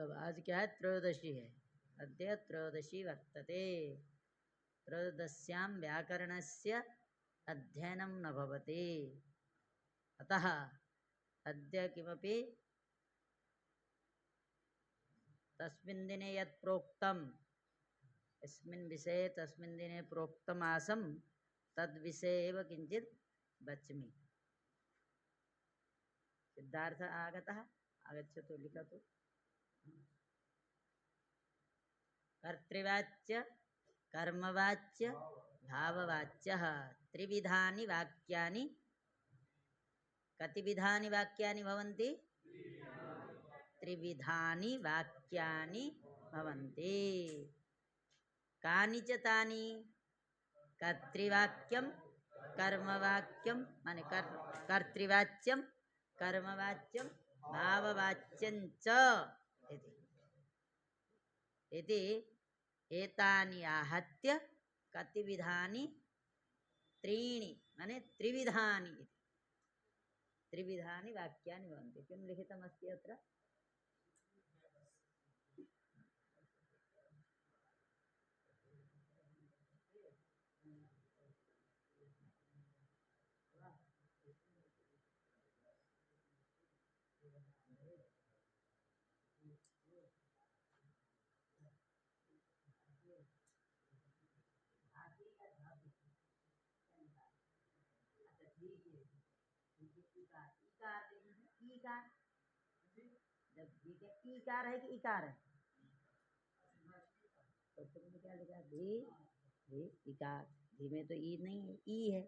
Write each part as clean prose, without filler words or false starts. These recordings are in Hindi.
तो अब आज क्या है? त्रयोदशी है। अद्य त्रयोदशी वर्तते। त्रयोदश्यां व्याकरणस्य अध्ययनं न भवति। अतः अद्य किमपि तस्मिन् दिने यत् प्रोक्तं, यस्मिन् विषये तस्मिन् दिने प्रोक्तम् आसं तद्विषये एव किञ्चित् वच्मि। सिद्धार्थ आगतः? आगच्छतु, लिखतु। कर्तृवाच्य, कर्मवाच्य, भाववाच्यः त्रिविधानि वाक्यानि। कति विधानि वाक्यानि भवन्ति? त्रिविधानि वाक्यानि भवन्ति। कानि च तानि? कर्तृवाक्यं, कर्मवाक्यं माने कर्तृवाच्यं, कर्मवाच्यं, भाववाच्यं च इति एतानि आहत्य कति विधानि? त्रीणि माने त्रिविधानि। त्रिविधानि वाक्यानि भवन्ति। किं लिखितमस्ति अत्र? जब ईकार है कि इकार है? तो तुमने क्या लिखा? धी इकार। धी में तो ई नहीं है, ई है।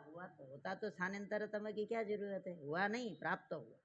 हुआ तो होता तो स्थानांतरतम की क्या जरूरत है? हुआ नहीं, प्राप्त हुआ।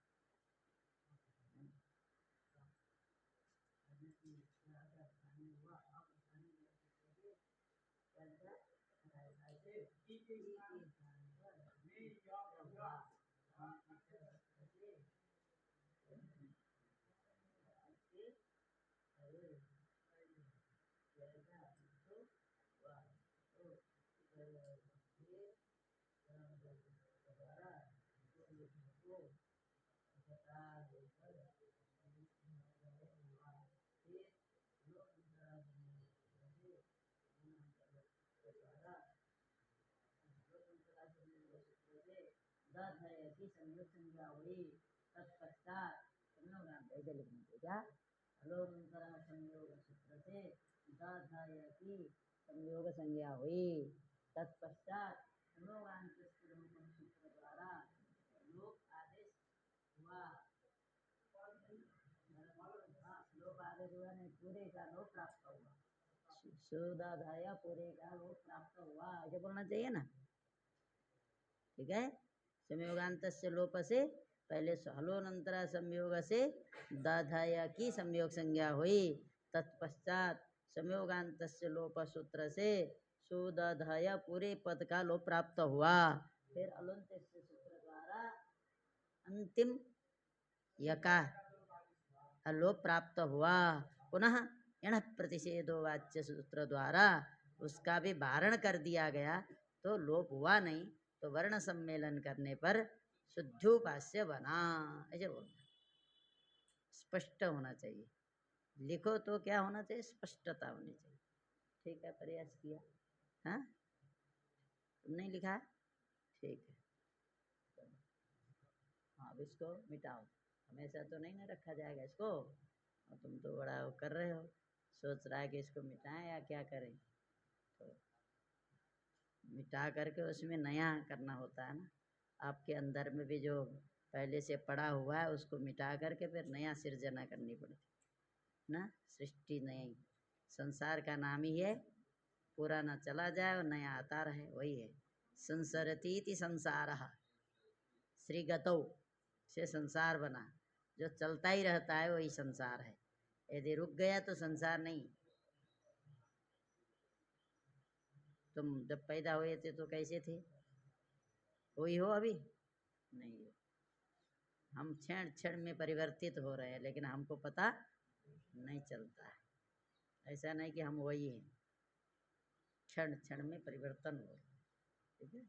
की संयोग संज्ञा हुई, तत्पश्चात ऐसे लिखना चाहिए। अलोमंतरा संयोग सूत्र से की संयोग संज्ञा हुई, तत्पश्चात सूत्र द्वारा लोक आदेश हुआ। लोक आदेश हुआ नहीं, पूरे का लोक प्राप्त हुआ। शोधाधाया पूरे का लोक प्राप्त हुआ, ऐसे बोलना चाहिए ना। ठीक है। संयोगांत से लोप से पहले हलोनंतरा संयोग से दाधाया की संयोग संज्ञा हुई, तत्पश्चात संयोगांत से लोप सूत्र से सुदधाया पूरे पद का लोप प्राप्त हुआ। फिर अलुंत सूत्र द्वारा अंतिम यकार लोप प्राप्त हुआ। पुनः यण प्रतिषेधो वाच्य सूत्र द्वारा उसका भी वारण कर दिया गया, तो लोप हुआ नहीं, तो वर्ण सम्मेलन करने पर शुद्धोपास्य बना। ऐसे बोलना, स्पष्ट होना चाहिए। लिखो तो क्या होना चाहिए? स्पष्टता होनी चाहिए। ठीक है, प्रयास किया। हाँ, तुम नहीं लिखा? ठीक है। हाँ, अब इसको मिटाओ। हमेशा तो नहीं ना रखा जाएगा इसको, और तुम तो बड़ा वो कर रहे हो, सोच रहा है कि इसको मिटाएं या क्या करें। तो मिटा करके उसमें नया करना होता है ना। आपके अंदर में भी जो पहले से पड़ा हुआ है उसको मिटा करके फिर नया सृजना करनी पड़ती ना। सृष्टि नई, संसार का नाम ही है, पुराना चला जाए और नया आता रहे, वही है संसरतीति संसारः। श्रीगतौ से संसार बना, जो चलता ही रहता है वही संसार है। यदि रुक गया तो संसार नहीं। तुम जब पैदा हुए थे तो कैसे थे? कोई हो अभी? नहीं हो। हम क्षण क्षण में परिवर्तित हो रहे हैं, लेकिन हमको पता नहीं चलता है। ऐसा नहीं कि हम वही हैं, क्षण क्षण में परिवर्तन हो रहा है। ठीक है,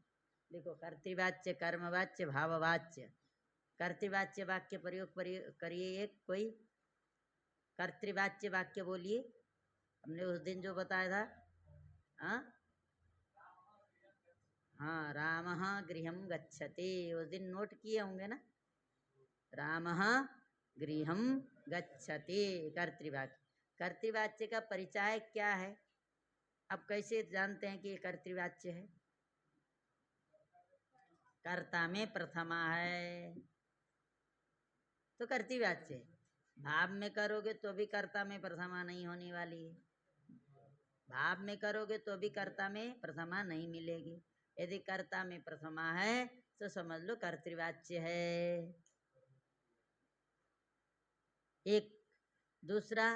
देखो कर्तृवाच्य, कर्मवाच्य, भाववाच्य। कर्तृवाच्य वाक्य प्रयोग करिए, एक कोई कर्तृवाच्य वाक्य बोलिए, हमने उस दिन जो बताया था। हाँ हाँ, रामः गृहं गच्छति, उस दिन नोट किए होंगे ना। रामः गृहं गच्छति कर्तृवाच्य। कर्तृवाच्य का परिचय क्या है? आप कैसे जानते हैं कि ये कर्तृवाच्य है? कर्ता में प्रथमा है तो कर्तृवाच्य है। भाव में करोगे तो भी कर्ता में प्रथमा नहीं होने वाली है। भाव में करोगे तो भी कर्ता में प्रथमा नहीं मिलेगी। यदि कर्ता में प्रथमा है तो समझ लो कर्तृवाच्य है। एक दूसरा,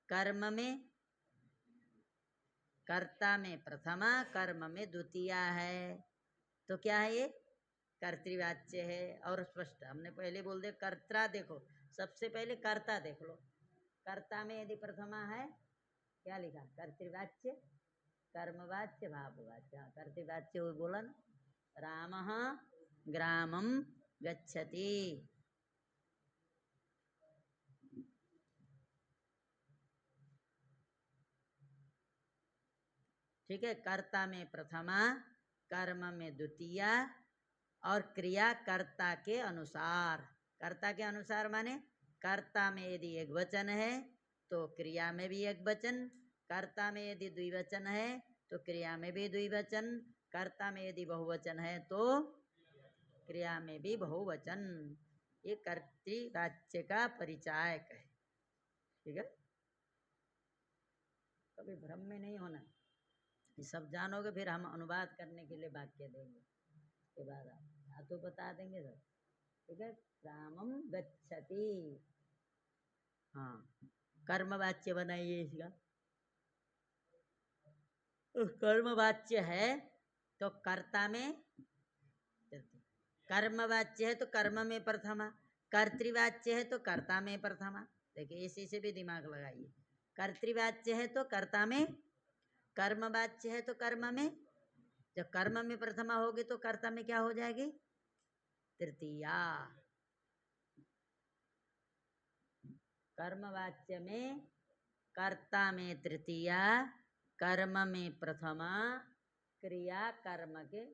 कर्म में, कर्ता में प्रथमा, कर्म में द्वितीया है, तो क्या है ये? कर्तृवाच्य है। और स्पष्ट हमने पहले बोल दे, कर्ता देखो, सबसे पहले कर्ता देख लो। कर्ता में यदि प्रथमा है, क्या लिखा? कर्तृवाच्य, कर्मवाच्य, भाववाच्य। हाँ, कर्तृवाच्य वो बोला ना, रामः ग्रामं गच्छति। ठीक है, कर्ता में प्रथमा, कर्म में द्वितीया, और क्रिया कर्ता के अनुसार। कर्ता के अनुसार माने कर्ता में यदि एक वचन है तो क्रिया में भी एक वचन, कर्ता में यदि द्विवचन है तो क्रिया में भी द्विवचन, कर्ता में यदि बहुवचन है तो क्रिया में भी बहुवचन। ये कर्तृवाच्य का परिचायक है। ठीक है, कभी भ्रम में नहीं होना। ये सब जानोगे फिर हम अनुवाद करने के लिए वाक्य देंगे, उसके बाद आप धातु बता देंगे सब। ठीक है, रामम गच्छति। हाँ, कर्मवाच्य बनाइए इसका। कर्मवाच्य है तो कर्ता में, कर्मवाच्य है तो कर्म में प्रथमा, कर्तृवाच्य है तो कर्ता में प्रथमा। देखिए, इसी से भी दिमाग लगाइए। कर्तृवाच्य है तो कर्ता में, कर्मवाच्य है तो कर्म में। जब कर्म में प्रथमा होगी तो कर्ता में क्या हो जाएगी? तृतीया। कर्मवाच्य में कर्ता में तृतीया, कर्म में प्रथमा, क्रिया कर्म के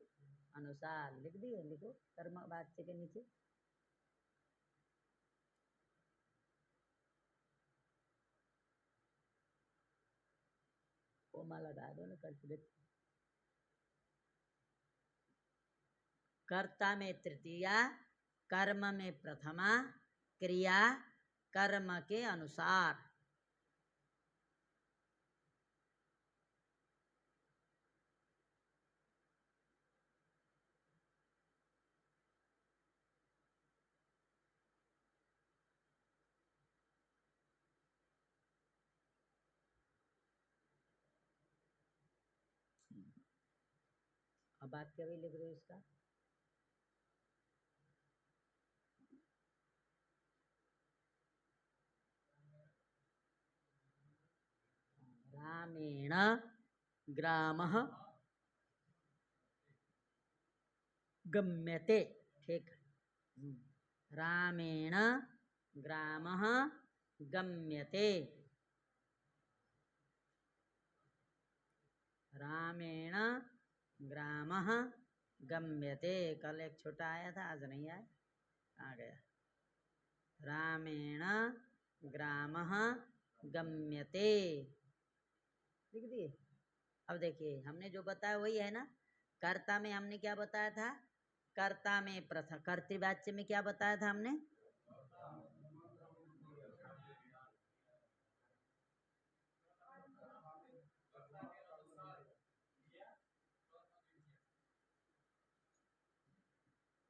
अनुसार। लिख दिए, लिखो कर्मवाच्य के नीचे। कोमा लगा दो ना, कर्ता में तृतीया, कर्म में प्रथमा, क्रिया कर्म के अनुसार। अब वाक्य भी लिख दो इसका। रामेण ग्रामः गम्यते। ठीक, रामेण ग्रामः गम्यते। रामेण ग्रामः गम्यते। कल एक छोटा आया था, आज नहीं आया, आ गया। रामेण ग्रामः गम्यते, लिख दिए। अब देखिए, हमने जो बताया वही है ना। कर्ता में हमने क्या बताया था? कर्ता में प्रथम, कर्तृवाच्य में क्या बताया था हमने?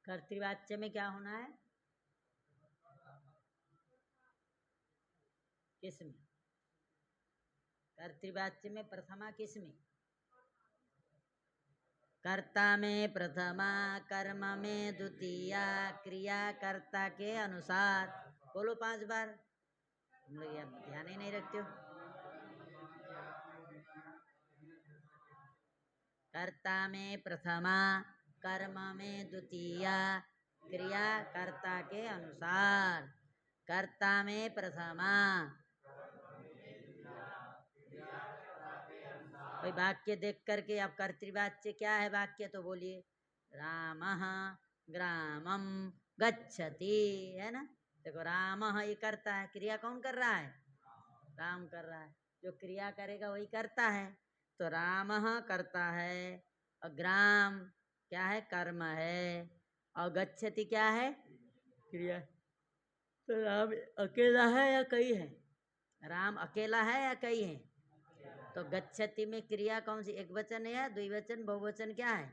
कर्तृवाच्य में क्या होना है? किसमें? कर्तृवाच्य में प्रथमा किसमें? कर्ता में प्रथमा, कर्म में द्वितीया, क्रिया कर्ता के अनुसार। बोलो 5 बार। तुम लोग यार ध्यान ही नहीं रखते हो। कर्ता में प्रथमा, कर्म में द्वितीया, क्रिया कर्ता के अनुसार। कर्ता में प्रथमा, कोई वाक्य देख करके आप कर्तृवाच्य क्या है वाक्य तो बोलिए। रामः ग्रामम गच्छति, है ना। देखो रामः ये करता है, क्रिया कौन कर रहा है? राम कर रहा है। जो क्रिया करेगा वही करता है, तो रामः करता है। और ग्राम क्या है? कर्म है। और गच्छति क्या है? क्रिया। तो राम अकेला है या कई है? राम अकेला है या कई है? तो गच्छति में क्रिया कौन सी? एक वचन है या द्विवचन बहुवचन? क्या है?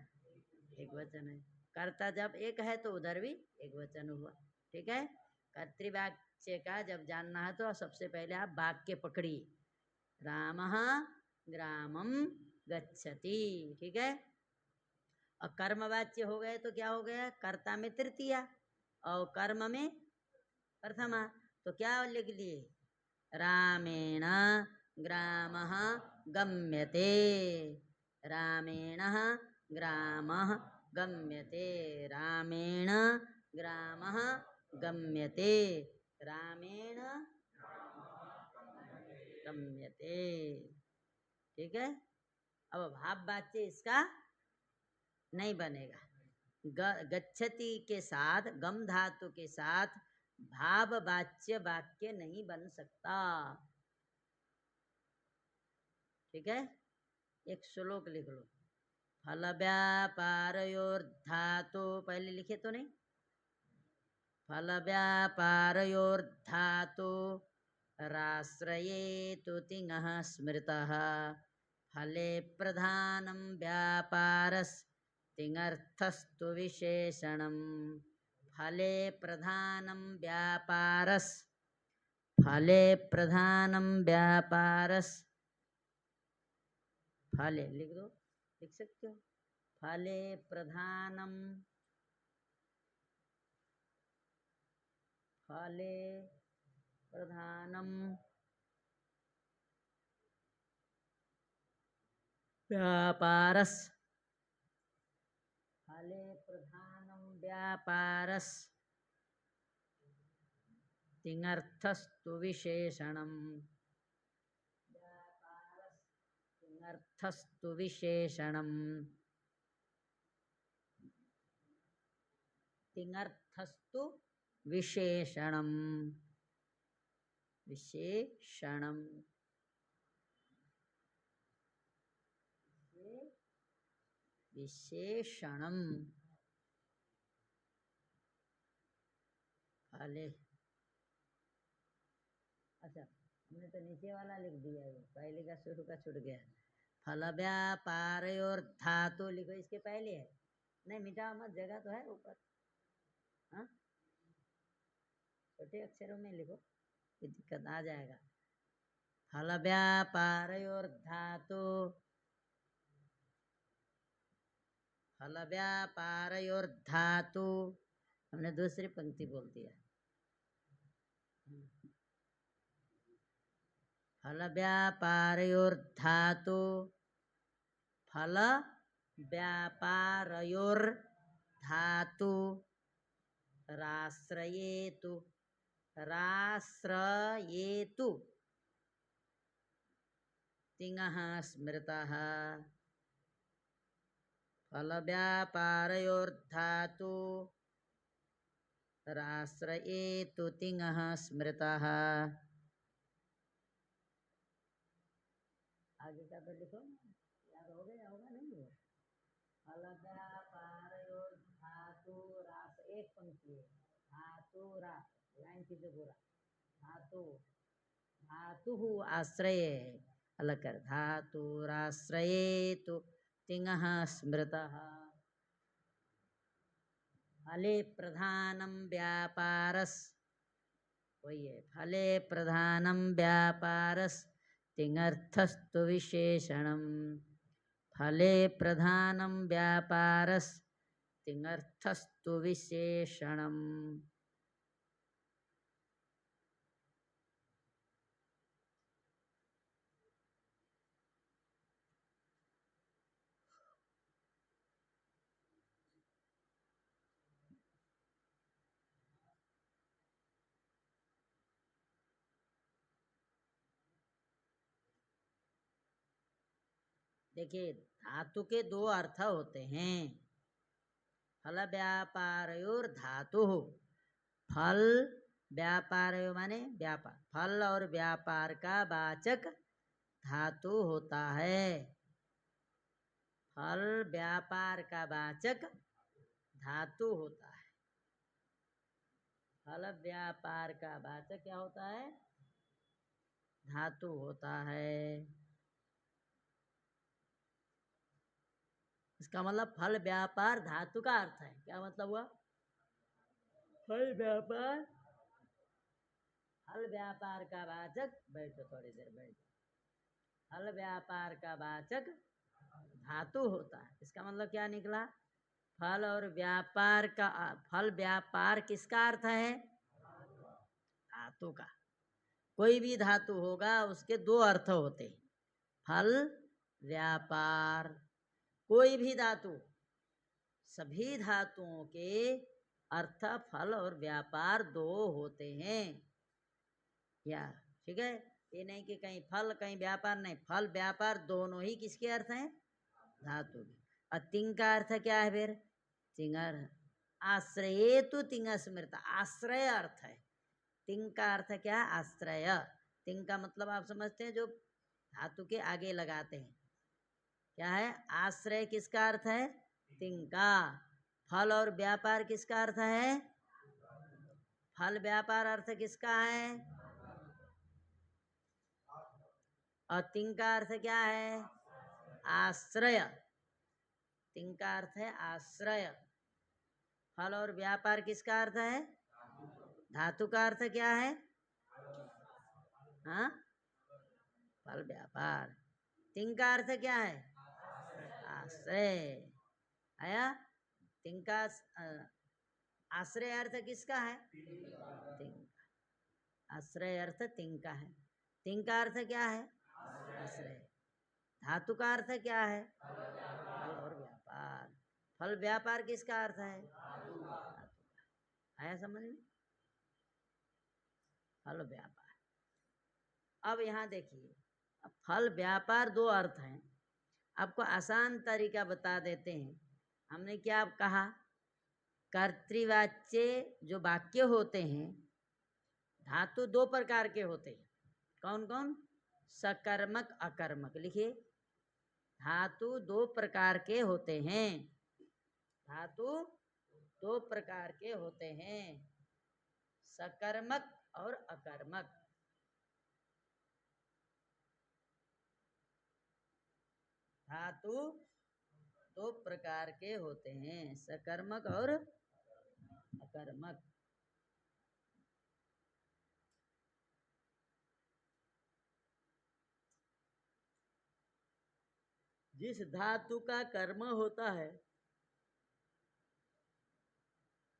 एक वचन है। कर्ता जब एक है तो उधर भी एक वचन हुआ। ठीक है। कर्तृवाच्य का जब जानना है तो सबसे पहले आप वाक्य पकड़िए। रामः ग्रामम गच्छति, ठीक है। और कर्मवाच्य हो गए तो क्या हो गया? कर्ता में तृतीया और कर्म में प्रथमा। तो क्या लिख लिए? रामेण ग्रामः गम्यते, रामेण ग्रामः गम्यते, रामेण ग्रामः गम्यते, रामेण गम्यते। ठीक है। अब भाव वाच्य इसका नहीं बनेगा। गच्छति के साथ गम धातु के साथ भाव वाच्य वाक्य नहीं बन सकता। ठीक है। एक श्लोक लिख लो। फल व्यापारयोर्धातु, पहले लिखे तो नहीं। फल व्यापारयोर्धातु राश्रयेतु तिङः स्मृतः, फले प्रधानं व्यापारस् तिङर्थस्तु विशेषणम्। फले प्रधानं व्यापारस्, फले प्रधानं व्यापारस्, फले लिख दो, लिख सकते हो। फले प्रधानम, फले प्रधानम व्यापारस, फले प्रधानम व्यापारस तिङर्थस्तु विशेषणम, व्यापारस तिङर्थस्तु विशेषणम, तिङर्थस्तु विशेषणम, विशेषणम, विशेषणम। फले, अच्छा हमने तो नीचे वाला लिख दिया है, पहले का शुरू का छूट गया। फल व्यापारयोर्धातु लिखो, इसके पहले है। नहीं मिटाओ मत, जगह तो है ऊपर। हाँ छोटे अक्षरों में लिखो, ये दिक्कत आ जाएगा। फल व्यापारयोर्धातु, फल व्यापारयोर्धातु, हमने दूसरी पंक्ति बोल दिया। फल व्यापारयोर्धातु, फल व्यापारयोर्धातु राश्रयेतु, राश्रयेतु तिङः स्मृतः, फल व्यापारयोर्धातु राश्रयेतु तिङः स्मृतः। आगे का तो लिखो, याद हो गया होगा नहीं हो? फल व्यापारयोर्धातु रास, एक पंक्ति है। धातु रास, लाइन की जो पूरा धातु, धातु आश्रय अलग कर, धातुराश्रयेतु तिङः स्मृतः। फले प्रधानं व्यापारस्, वही है। फले प्रधानं व्यापारस् तिङर्थस्तु विशेषणम्, फले प्रधानं व्यापारस् तिङर्थस्तु विशेषणम्। देखिए धातु के दो अर्थ होते हैं। फल व्यापारयोर धातु, फल व्यापार माने व्यापार, फल और व्यापार का वाचक धातु होता है। फल व्यापार का वाचक धातु होता है। फल व्यापार का वाचक क्या होता है? धातु होता है। इसका मतलब फल व्यापार धातु का अर्थ है। क्या मतलब हुआ? फल व्यापार, फल व्यापार का वाचक, बैठो थोड़ी देर बैठो, फल व्यापार का वाचक धातु होता है। इसका मतलब क्या निकला? फल और व्यापार का, फल व्यापार किसका अर्थ है? धातु का। कोई भी धातु होगा उसके दो अर्थ होते हैं, फल व्यापार। कोई भी धातु, सभी धातुओं के अर्थ फल और व्यापार दो होते हैं। या ठीक है, ये नहीं कि कहीं फल कहीं व्यापार, नहीं, फल व्यापार दोनों ही किसके अर्थ हैं? धातु के। और तिंग का अर्थ क्या है फिर? तिंगर आश्रय तो तिंग स्मृत, आश्रय अर्थ है। तिंग का अर्थ क्या है? आश्रय। तिंग का मतलब आप समझते हैं, जो धातु के आगे लगाते हैं। क्या है? आश्रय किसका अर्थ है? तिंग का। फल और व्यापार किसका अर्थ है? फल व्यापार अर्थ किसका है? और तिंग का अर्थ क्या है? आश्रय। तिंग का अर्थ है आश्रय। फल और व्यापार किसका अर्थ है? धातु का अर्थ क्या है? हाँ, फल व्यापार। तिंग का अर्थ क्या है? आश्रय। आया? तिंग का आश्रय अर्थ किसका है? तिंग का। आश्रय अर्थ तिंग का है। तिंग का अर्थ क्या है? आश्रय। धातु का अर्थ क्या है? फल और व्यापार। फल व्यापार किसका अर्थ है? धातु का। आया समझ में? फल व्यापार। अब यहाँ देखिए, फल व्यापार दो अर्थ हैं। आपको आसान तरीका बता देते हैं। हमने क्या कहा? कर्तृवाच्य जो वाक्य होते हैं, धातु दो प्रकार के होते हैं। कौन कौन? सकर्मक अकर्मक। लिखिए, धातु दो प्रकार के होते हैं। धातु दो प्रकार के होते हैं, सकर्मक और अकर्मक। धातु दो प्रकार के होते हैं, सकर्मक और अकर्मक। जिस धातु का कर्म होता है,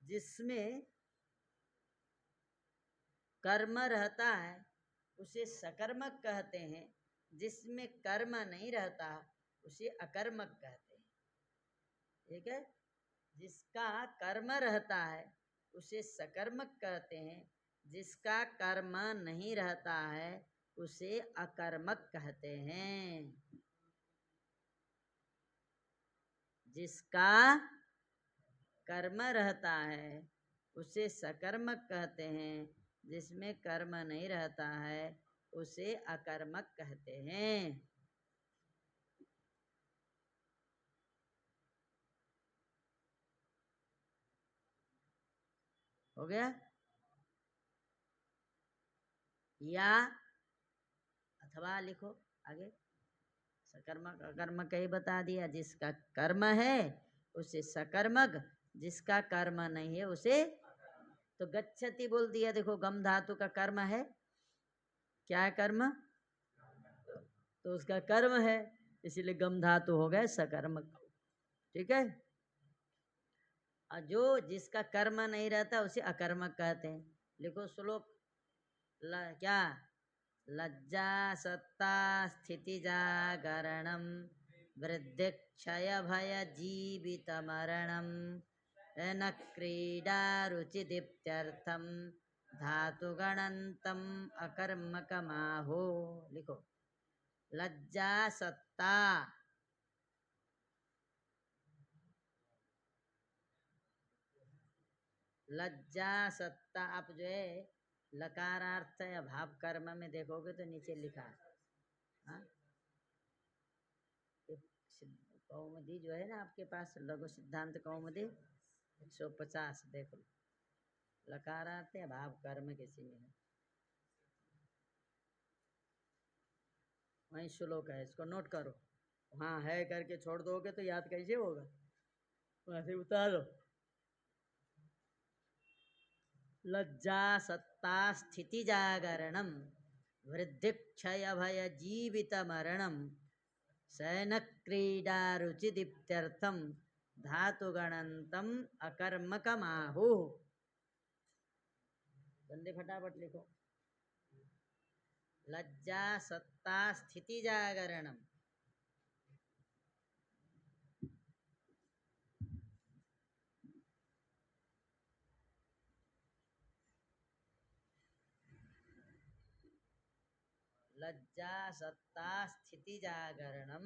जिसमें कर्म रहता है, उसे सकर्मक कहते हैं। जिसमें कर्म नहीं रहता उसे अकर्मक कहते हैं। ठीक है? जिसका कर्म रहता है उसे सकर्मक कहते हैं, जिसका कर्म नहीं रहता है उसे अकर्मक कहते हैं। जिसका कर्म रहता है उसे सकर्मक कहते हैं, जिसमें कर्म नहीं रहता है उसे अकर्मक कहते हैं। हो गया? या अथवा लिखो आगे। सकर्मक अकर्मक ही बता दिया। जिसका कर्म है उसे सकर्मक, जिसका कर्म नहीं है उसे, तो गच्छति बोल दिया। देखो, गम धातु का कर्म है। क्या है कर्म? तो उसका कर्म है, इसीलिए गम धातु हो गए सकर्मक। ठीक है? और जो जिसका कर्म नहीं रहता उसे अकर्मक कहते हैं। लिखो श्लोक। क्या? लज्जा सत्ता स्थिति जागरणम वृद्धि क्षय भय जीवित मरणम न क्रीडा रुचि दीप्त्यर्थम धातु गणंतम अकर्मकमाहो। लिखो, लज्जा सत्ता लज्जा सत्ता, आप जो है लकारार्थ या भाव कर्म में देखोगे तो नीचे लिखा है। हाँ, कौमुदी जो है ना आपके पास, लघु सिद्धांत कौमुदी 150 देख लो, लकारार्थ या भाव कर्म किसी में है, वही श्लोक है, इसको नोट करो। हाँ है करके छोड़ दोगे तो याद कैसे होगा, वहां से उतारो। लज्जा सत्ता स्थिति जागरणम वृद्धि क्षय भय जीवित मरणम शयन क्रीडा रुचि दीप्त्यर्थम धातुगणंतम अकर्मकमाहु। जल्दी फटाफट लिखो। लज्जा सत्ता स्थिति जागरणम, लज्जा सत्ता स्थिति जागरणम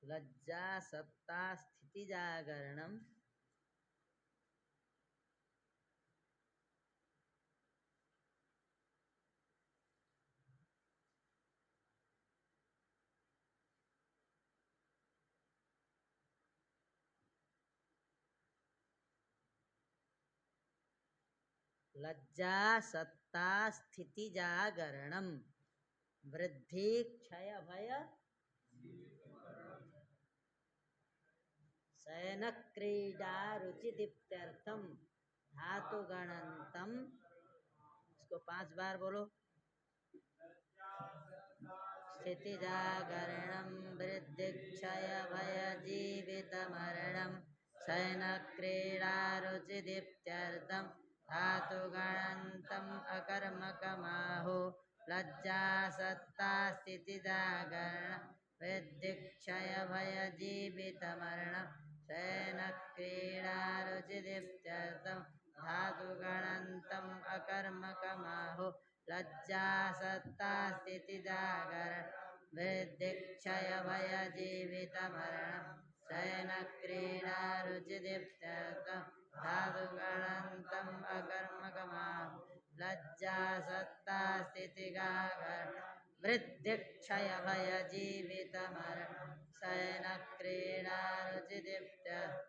लज्जा सत्ता स्थिति जागरणम लज्जा सत्ता स्थिति जागरणम वृद्धि क्षय भय शयन क्रीडा रुचि दीप्त्यर्थम धातु गणंतम। इसको 5 बार बोलो। स्थिति जागरणम वृद्धि क्षय भय जीवित मरणम शयन क्रीडा रुचि दीप्त्यर्थम धातु गणंतम अकर्मकमाहो लज्जा सत्ता स्थिति जागरण वृद्धि क्षय भय जीवित मरण शयन क्रीडा रुचि दीप्त्यर्थम धातु गणंतम अकर्मकमाहो लज्जा सत्ता स्थिति जागरण वृद्धि क्षय भय जीवित मरण शयन क्रीडा रुचि दीप्त्यर्थम धातु गणंतम अकर्मकमाहो लज्जा सत्ता स्थिति जागरण वृद्धि क्षय भय जीवित मरण शयन क्रीडा रुचि दीप्त्यर्थम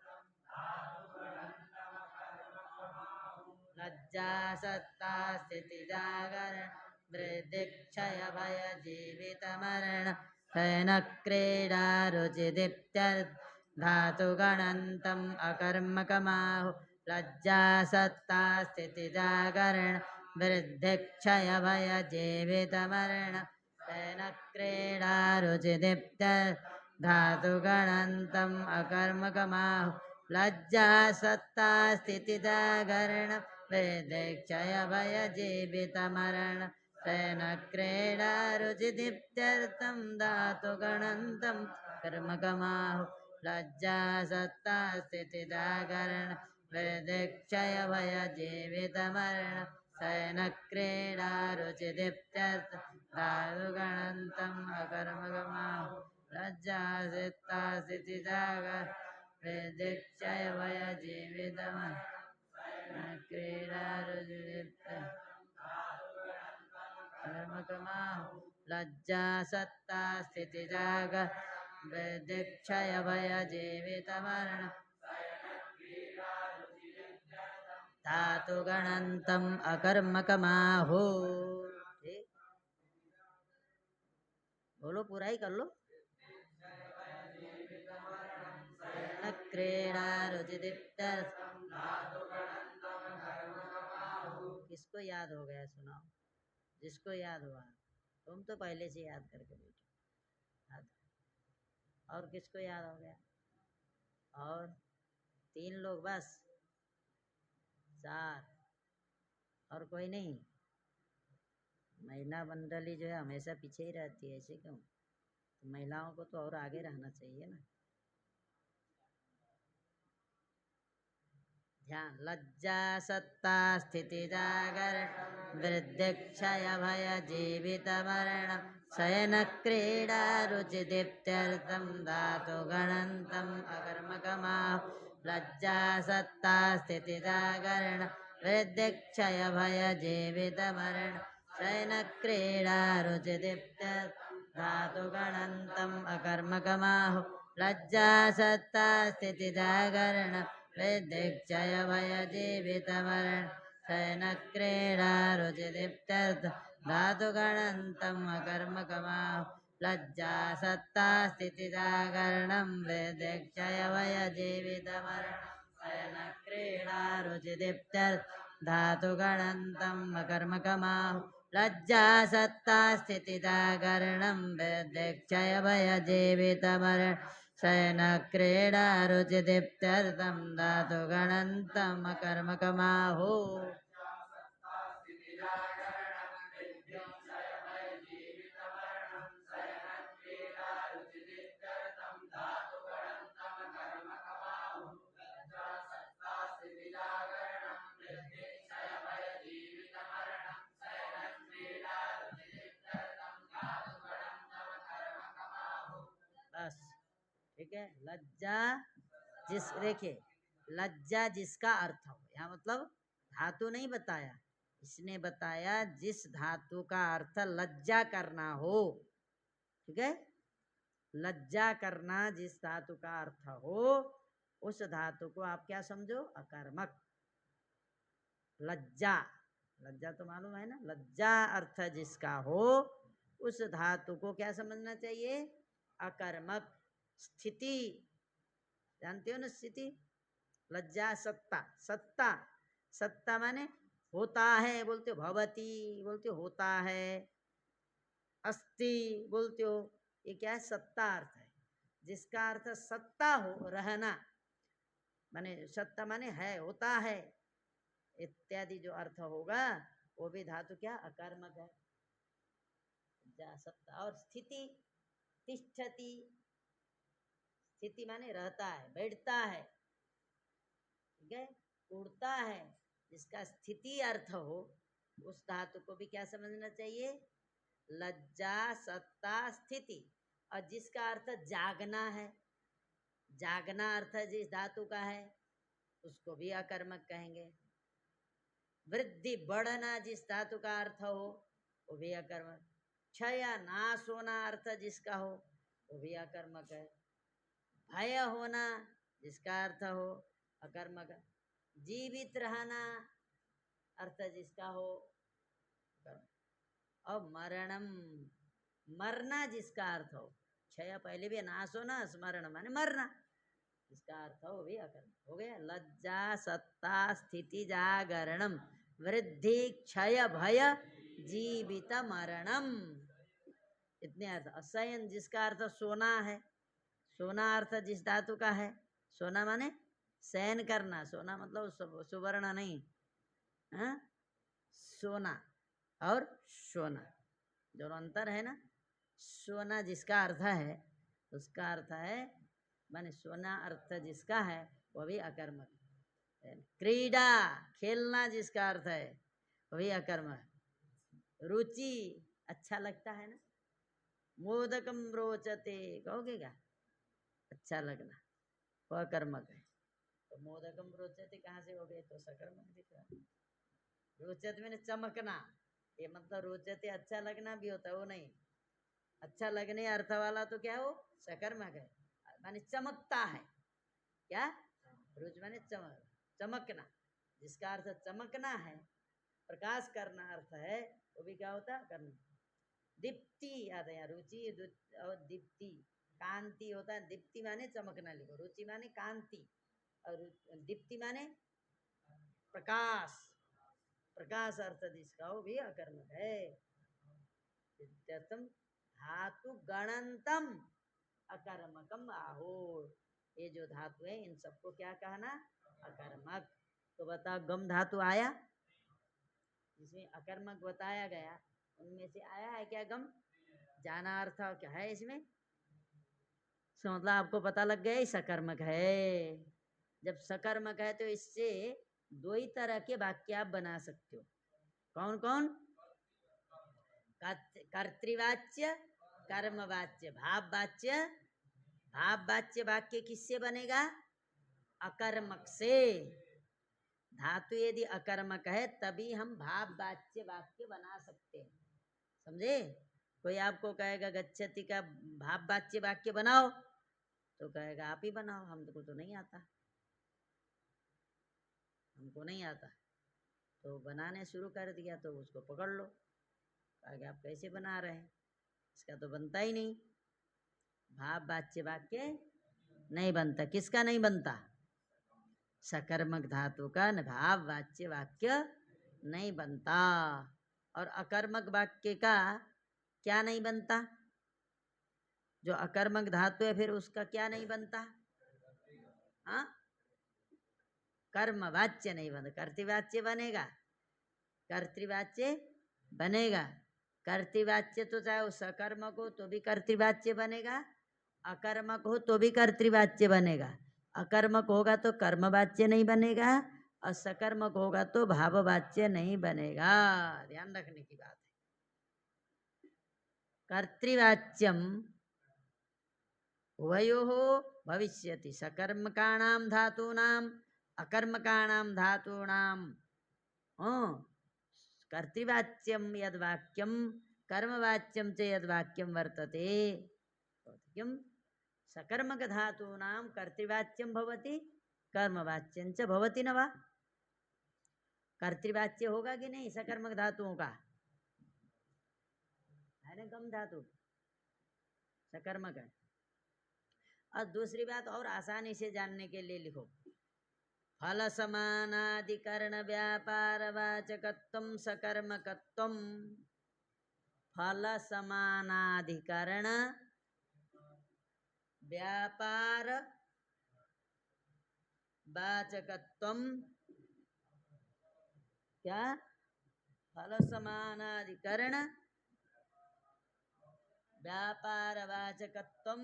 लज्जा सत्ता स्थिति जागरण वृद्धि क्षय भय जीवित मरण शयन क्रीडा रुचि दीप्त्यर्थ धातु गणंतम अकर्मकमाहु लज्जा सत्ता स्थिति जागरण वृद्धि क्षय भय जीवित मरण शयन क्रीडा रुचि दीप्त्यर्थ धातु गणंतम अकर्मकमाहु लज्जा सत्ता स्थिति जागरण वृद्धि क्षय भय जीवित मरण शयन क्रीडा रुचि दीप्त्यर्थम धातु गणंतम कर्मकमाहु लज्जा सत्ता स्थिति जागरण वृद्धि क्षय भय जीवित मरण शयन क्रीडा रुचि दीप्त्यर्थ धातु गणंतम अकर्मकमाहु लज्जा सत्ता स्थिति जागरण वृद्धि क्षय भय जीवित मरण क्रीडा रुचि कर्मकमाहु लज्जा सत्ता स्थिति जागरण वृद्धि क्षय भय जीवित मरण धातु गणंतम अकर्मकमाहु। ठीक, बोलो पूरा ही कर लो। क्रीडा रुचि दीप्त्यर्थम किसको याद हो गया सुनाओ, जिसको याद हुआ। तुम तो पहले से याद करके बैठो। याद, और किसको याद हो गया? और 3 लोग बस, 4 और कोई नहीं? महिला मंडली जो है हमेशा पीछे ही रहती है, ऐसे क्यों? तो महिलाओं को तो और आगे रहना चाहिए ना। ध्यान। लज्जा सत्ता स्थिति जागरण वृद्धि क्षय भय जीवित मरण शयन क्रीडा रुचि दीप्त्यर्थम धातु गणंतम अकर्मकमा। लज्जा सत्ता स्थिति जागरण वृद्धि क्षय भय जीवित मरण शयन क्रीडा रुचि दीप्त्यर्थम धातु गणंतम अकर्मकमाहु। लज्जा सत्ता स्थिति जागरण वृद्धि क्षय भय जीवित मरण शयन क्रीडा रुचि दीप्त्यर्थ धातु गणंतम अकर्मकमाहु। लज्जा सत्ता स्थिति जागरणं वृद्धि क्षय भय जीवित मरण शयन क्रीडा रुचि दीप्त्यर्थ धातु गणंतम अकर्मकमाहु। लज्जा सत्ता स्थिति जागरणं वृद्धि क्षय भय जीवित मरण शयन क्रीडा रुचि दीप्त्यर्थम धातु गणंतम अकर्मकमाहु। बस ठीक है। लज्जा जिस देखिए लज्जा जिसका अर्थ हो, यहाँ मतलब धातु नहीं बताया, इसने बताया जिस धातु का अर्थ लज्जा करना हो। ठीक है, लज्जा करना जिस धातु का अर्थ हो उस धातु को आप क्या समझो, अकर्मक। लज्जा, लज्जा तो मालूम है ना, लज्जा अर्थ जिसका हो उस धातु को क्या समझना चाहिए, अकर्मक। स्थिति जानते हो ना, स्थिति। लज्जा सत्ता, सत्ता, सत्ता माने होता है बोलते हो, भवती बोलते हो होता है, अस्ति बोलते हो, ये क्या है, सत्ता अर्थ है। जिसका अर्थ सत्ता हो, रहना माने, सत्ता माने है, होता है इत्यादि जो अर्थ होगा वो भी धातु क्या, अकर्मक है। जा सत्ता। और स्थिति, तिष्ठति, स्थिति माने रहता है, बैठता है, ठीक है, उड़ता है। जिसका स्थिति अर्थ हो उस धातु को भी क्या समझना चाहिए, लज्जा सत्ता स्थिति। और जिसका अर्थ जागना है, जागना अर्थ जिस धातु का है उसको भी अकर्मक कहेंगे। वृद्धि बढ़ना जिस धातु का अर्थ हो वो भी अकर्मक। क्षय नाश होना अर्थ जिसका हो वो भी अकर्मक है। भय होना जिसका अर्थ हो अकर्मक। जीवित रहना अर्थ जिसका हो अकर्मक। और मरणम, मरना जिसका अर्थ हो, क्षय पहले भी, नाश होना, स्मरण माने मरना, इसका अर्थ हो भी अकर्मक हो गया। लज्जा सत्ता स्थिति जागरणम वृद्धि क्षय भय जीवित मरणम, इतने अर्थ। असयन जिसका अर्थ सोना है, सोना अर्थ जिस धातु का है, सोना माने शयन करना, सोना मतलब सुवर्ण नहीं, हाँ? सोना और सोना जो अंतर है ना, सोना जिसका अर्थ है उसका अर्थ है माने सोना अर्थ जिसका है वो भी अकर्मक। क्रीडा खेलना जिसका अर्थ है वो भी अकर्मक। रुचि अच्छा लगता है ना, मोदकम रोचते कहोगे क्या, अच्छा लगना, वो अकर्मक है। तो मोदकम रोचते कहाँ से हो गए, तो सकर्मक दिख रहा है। रोचत में चमकना, ये मतलब रोचते अच्छा लगना भी होता है, वो नहीं, अच्छा लगने अर्थ वाला तो क्या है वो सकर्मक है, माने चमकता है। क्या, रुच माने चमक, चमकना, जिसका अर्थ चमकना है, प्रकाश करना अर्थ है, वो भी क्या होता है, करना। दीप्ति आता है यहाँ, रुचि और दीप्ति, कांति होता है। दीप्ति माने चमकना लिखो, रुचि माने कांति, और दीप्ति माने प्रकाश, प्रकाश अर्थ जिसका वो भी अकर्मक है। धातु गणंतम अकर्मकम आहो, ये जो धातु है इन सबको क्या कहना, अकर्मक। तो बताओ गम धातु आया जिसमें अकर्मक बताया गया, उनमें से आया है क्या गम, जाना अर्थ क्या है इसमें, इसका मतलब आपको पता लग गया इस अकर्मक है। जब सकर्मक है तो इससे दो ही तरह के वाक्य आप बना सकते हो। कौन कौन? कर्तृवाच्य, कर्मवाच्य, भाववाच्य। भाववाच्य वाक्य किससे बनेगा? अकर्मक से। धातु यदि अकर्मक है तभी हम भाववाच्य वाक्य बना सकते हैं। समझे? कोई आपको कहेगा गच्छति का भाववाच्य वाक्य बनाओ, तो कहेगा आप ही बनाओ, हमको तो नहीं आता, हमको नहीं आता। तो बनाने शुरू कर दिया तो उसको पकड़ लो, कहेगा आप कैसे बना रहे हैं, इसका तो बनता ही नहीं। भाववाच्य वाक्य नहीं बनता। किसका नहीं बनता? सकर्मक धातु का भाववाच्य वाक्य नहीं बनता। और अकर्मक वाक्य का क्या नहीं बनता? जो अकर्मक धातु है फिर उसका क्या नहीं बनता? हाँ, कर्मवाच्य नहीं बनता। कर्तृवाच्य बनेगा, कर्तृवाच्य बनेगा। कर्तृवाच्य तो चाहे वो सकर्मक हो तो भी कर्तृवाच्य बनेगा, अकर्मक हो तो भी कर्तृवाच्य बनेगा। अकर्मक होगा तो कर्मवाच्य नहीं बनेगा, और सकर्मक होगा तो भाववाच्य नहीं बनेगा। ध्यान रखने की बात है। कर्तृवाच्यम उभयोः भविष्यति, सकर्मकाणां धातूनां अकर्मकाणां धातूनां। कर्तृवाच्यं यद्वाक्यं कर्मवाच्यं च यद्वाक्यं वर्तते, किं सकर्मक धातूनां कर्तृवाच्यं भवति, कर्मवाच्यं च भवति न वा? कर्तृवाच्य होगा कि नहीं सकर्मक धातुओं का? है ना, कम धातु सकर्मक है। और दूसरी बात और आसानी से जानने के लिए लिखो, फल समानाधिकरण व्यापार वाचकत्वं सकर्मकत्वं। फल समानाधिकरण व्यापार वाचकत्वं, क्या? फल समानाधिकरण व्यापार वाचकत्वं,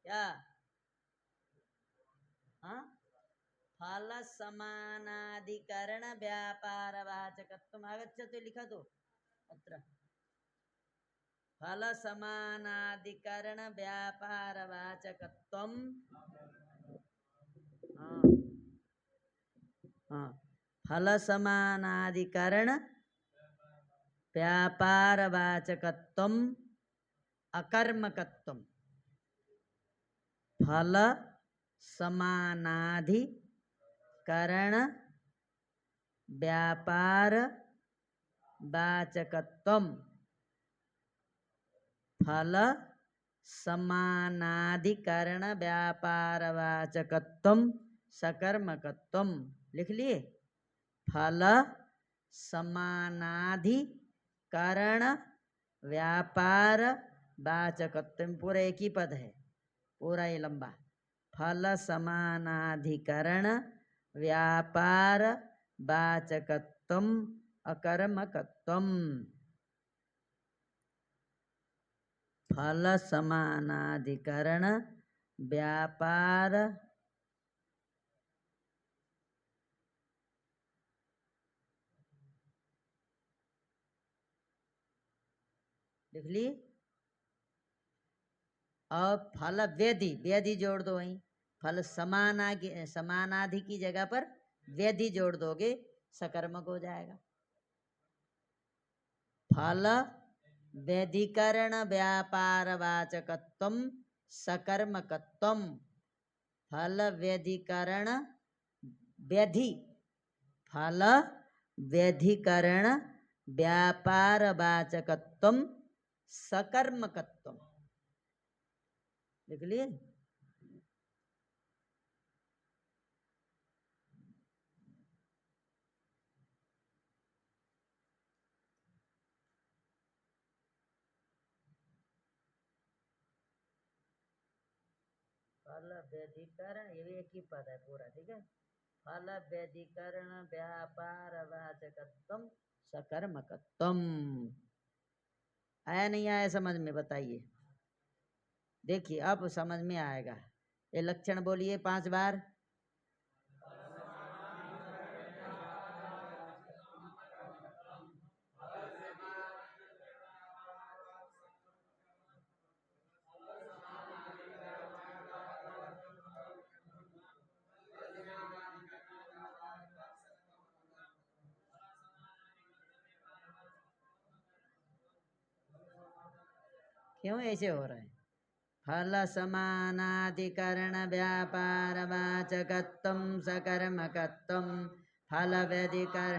क्या? हाँ, फल समानाधिकरण व्यापार वाचकत्वम् आगच्छतु, लिखतु अत्र। फल समानाधिकरण व्यापार वाचकत्वं, फल समानाधिकरण व्यापार वाचकत्वम् अकर्मकत्वम्। फल समानाधिकरण व्यापार वाचकत्वम्, फल समानाधिकरण व्यापार वाचकत्वम् सकर्मकत्वम्। लिख लिए? फल समानाधिकरण व्यापार वाचकत्वम्, पूरा एक ही पद है, पूरा ये लंबा। फल समानाधिकरण व्यापार वाचकत्वम् अकर्मकत्वम्। फल समानाधिकरण व्यापार लिख ली। और फल व्यधि, व्यधि जोड़ दो वहीं, फल समानाधि की जगह पर व्यधि जोड़ दोगे, सकर्मक हो जाएगा। फल व्यधिकरण व्यापार वाचकत्वम् सकर्मकत्वम्। फल व्यधिकरण व्यधि, फल व्यधिकरण व्यापार वाचकत्वम् सकर्मकत्वम्। लिख लिए? फल व्यधिकरण, ये भी एक ही पद है पूरा, ठीक है। फल व्यधिकरण व्यापार वाचकत्वम् सकर्मकत्वम्। आया नहीं आया समझ में? बताइए। देखिए अब समझ में आएगा। ये लक्षण बोलिए 5 बार। क्यों ऐसे हो रहा है? फल समानाधिकरण व्यापार वाचकत्वं सकर्मकत्वं फल व्यधिकर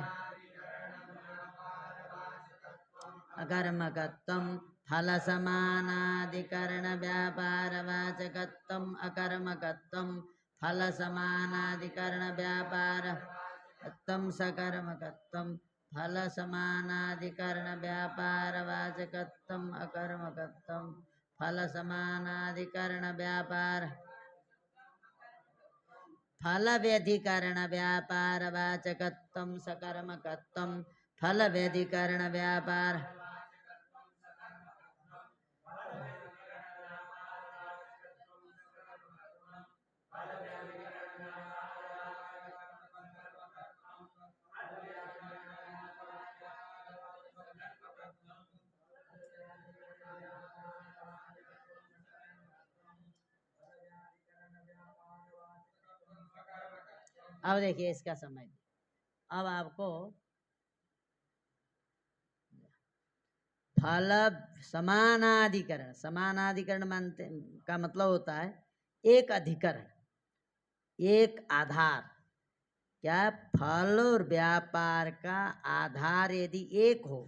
अकर्मकत्वं फल समानाधिकरण व्यापार वाचकत्वं अकर्मकत्वं फल समानाधिकरण व्यापार तम सकर्मकत्वं फल समानाधिकरण व्यापार वाचकत्वं अकर्मकत्वं फल समानाधिकरण व्यापार फल व्यधिकरण व्यापार वाचकत्वं सकर्मकत्वं फल व्यधिकरण व्यापार। अब देखिए इसका समझ, अब आपको फल समानाधिकरण, समानाधिकरण मानते का मतलब होता है एक अधिकरण, एक आधार। क्या? फल और व्यापार का आधार यदि एक हो,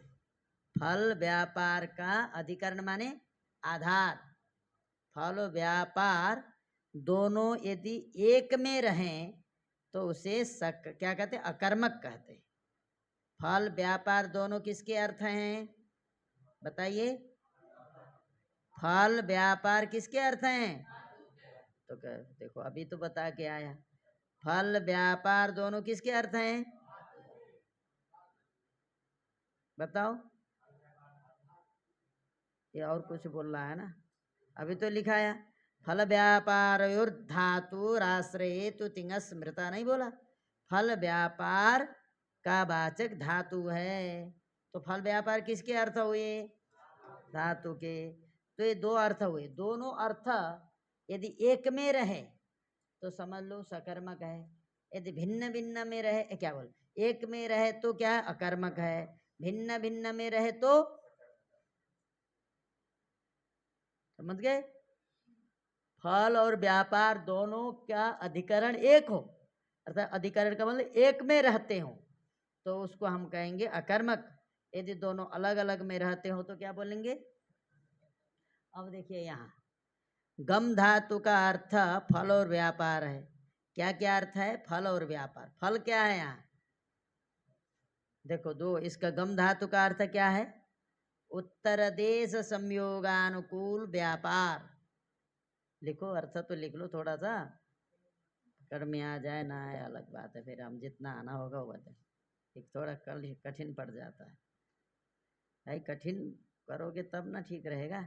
फल व्यापार का अधिकरण माने आधार, फल व्यापार दोनों यदि एक में रहें तो उसे क्या कहते हैं? अकर्मक कहते हैं। फल व्यापार दोनों किसके अर्थ हैं? बताइए। फल व्यापार किसके अर्थ हैं? तो देखो अभी तो बता के आया, फल व्यापार दोनों किसके अर्थ हैं? बताओ। ये और कुछ बोल रहा है ना, अभी तो लिखा है फल व्यापार और धातु राश्रय तो तिंग स्मृता, नहीं बोला? फल व्यापार का वाचक धातु है, तो फल व्यापार किसके अर्थ हुए? धातु के। तो ये दो अर्थ हुए, दोनों अर्थ यदि एक में रहे तो समझ लो सकर्मक है, यदि भिन्न भिन्न में रहे, क्या बोल, एक में रहे तो क्या है? अकर्मक है, भिन्न भिन्न में रहे तो, समझ गए? फल और व्यापार दोनों क्या अधिकरण एक हो, अर्थात अधिकरण का मतलब एक में रहते हो, तो उसको हम कहेंगे अकर्मक। यदि दोनों अलग अलग में रहते हो तो क्या बोलेंगे? अब देखिए यहाँ गम धातु का अर्थ फल और व्यापार है। क्या क्या अर्थ है? फल और व्यापार। फल क्या है यहाँ? देखो दो, इसका गम धातु का अर्थ क्या है? उत्तर देश संयोगानुकूल व्यापार। लिखो, अर्थ तो लिख लो, थोड़ा सा कर में आ जाए ना आए अलग बात है, फिर हम जितना आना होगा वो बताए, एक थोड़ा कठिन पड़ जाता है भाई, कठिन करोगे तब ना ठीक रहेगा।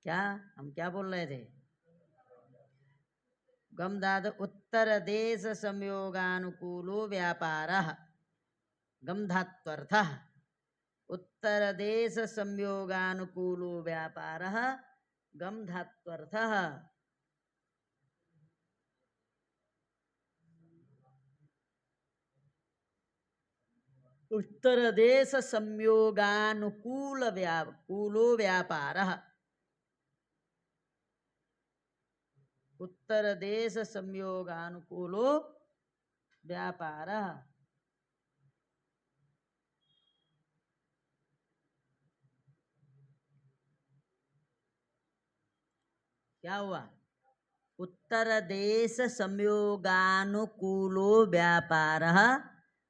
क्या हम क्या बोल रहे थे? गम धातु उत्तर देश संयोगानुकूलो व्यापारः, गम धात्वर्थः उत्तर देश संयोगानुकूलो व्यापारः गम धात्वर्थः। उत्तर देश संयोगानुकूल कूलो व्यापारः, उत्तर देश संयोगानुकूलो व्यापारः। क्या हुआ? उत्तर देश संयोगानुकूलो व्यापारः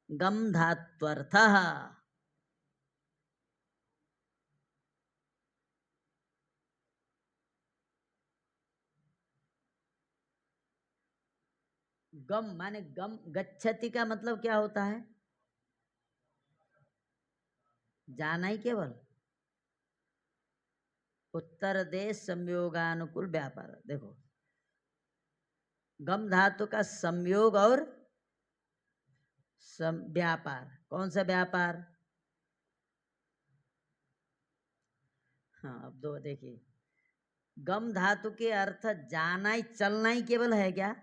गम धात्वर्थः। गम माने गम, गच्छति का मतलब क्या होता है? जाना ही केवल। उत्तर देश संयोगानुकूल व्यापार। देखो गम धातु का संयोग और व्यापार, कौन सा व्यापार? हाँ अब दो देखिए, गम धातु के अर्थ जाना ही चलना ही केवल है क्या?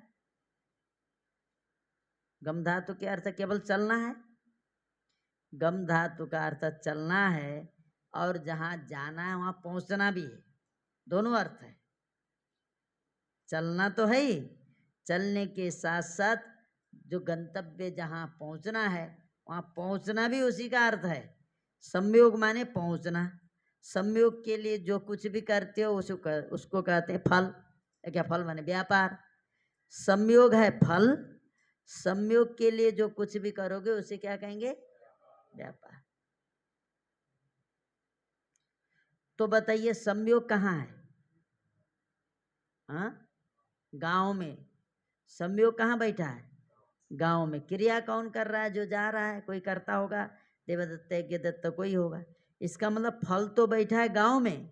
गम धातु के अर्थ केवल चलना है? गम धातु का अर्थ चलना है और जहाँ जाना है वहाँ पहुँचना भी है, दोनों अर्थ है। चलना तो है ही, चलने के साथ साथ जो गंतव्य जहाँ पहुँचना है वहाँ पहुँचना भी उसी का अर्थ है। संयोग माने पहुँचना, संयोग के लिए जो कुछ भी करते हो उसको कहते हैं फल। क्या फल माने? व्यापार। संयोग है फल, संयोग के लिए जो कुछ भी करोगे उसे क्या कहेंगे? व्यापार। तो बताइए संयोग कहाँ है? हाँ, गांव में। संयोग कहाँ बैठा है? गांव में। क्रिया कौन कर रहा है? जो जा रहा है, कोई करता होगा, देवदत्त यज्ञदत्त कोई होगा। इसका मतलब फल तो बैठा है गांव में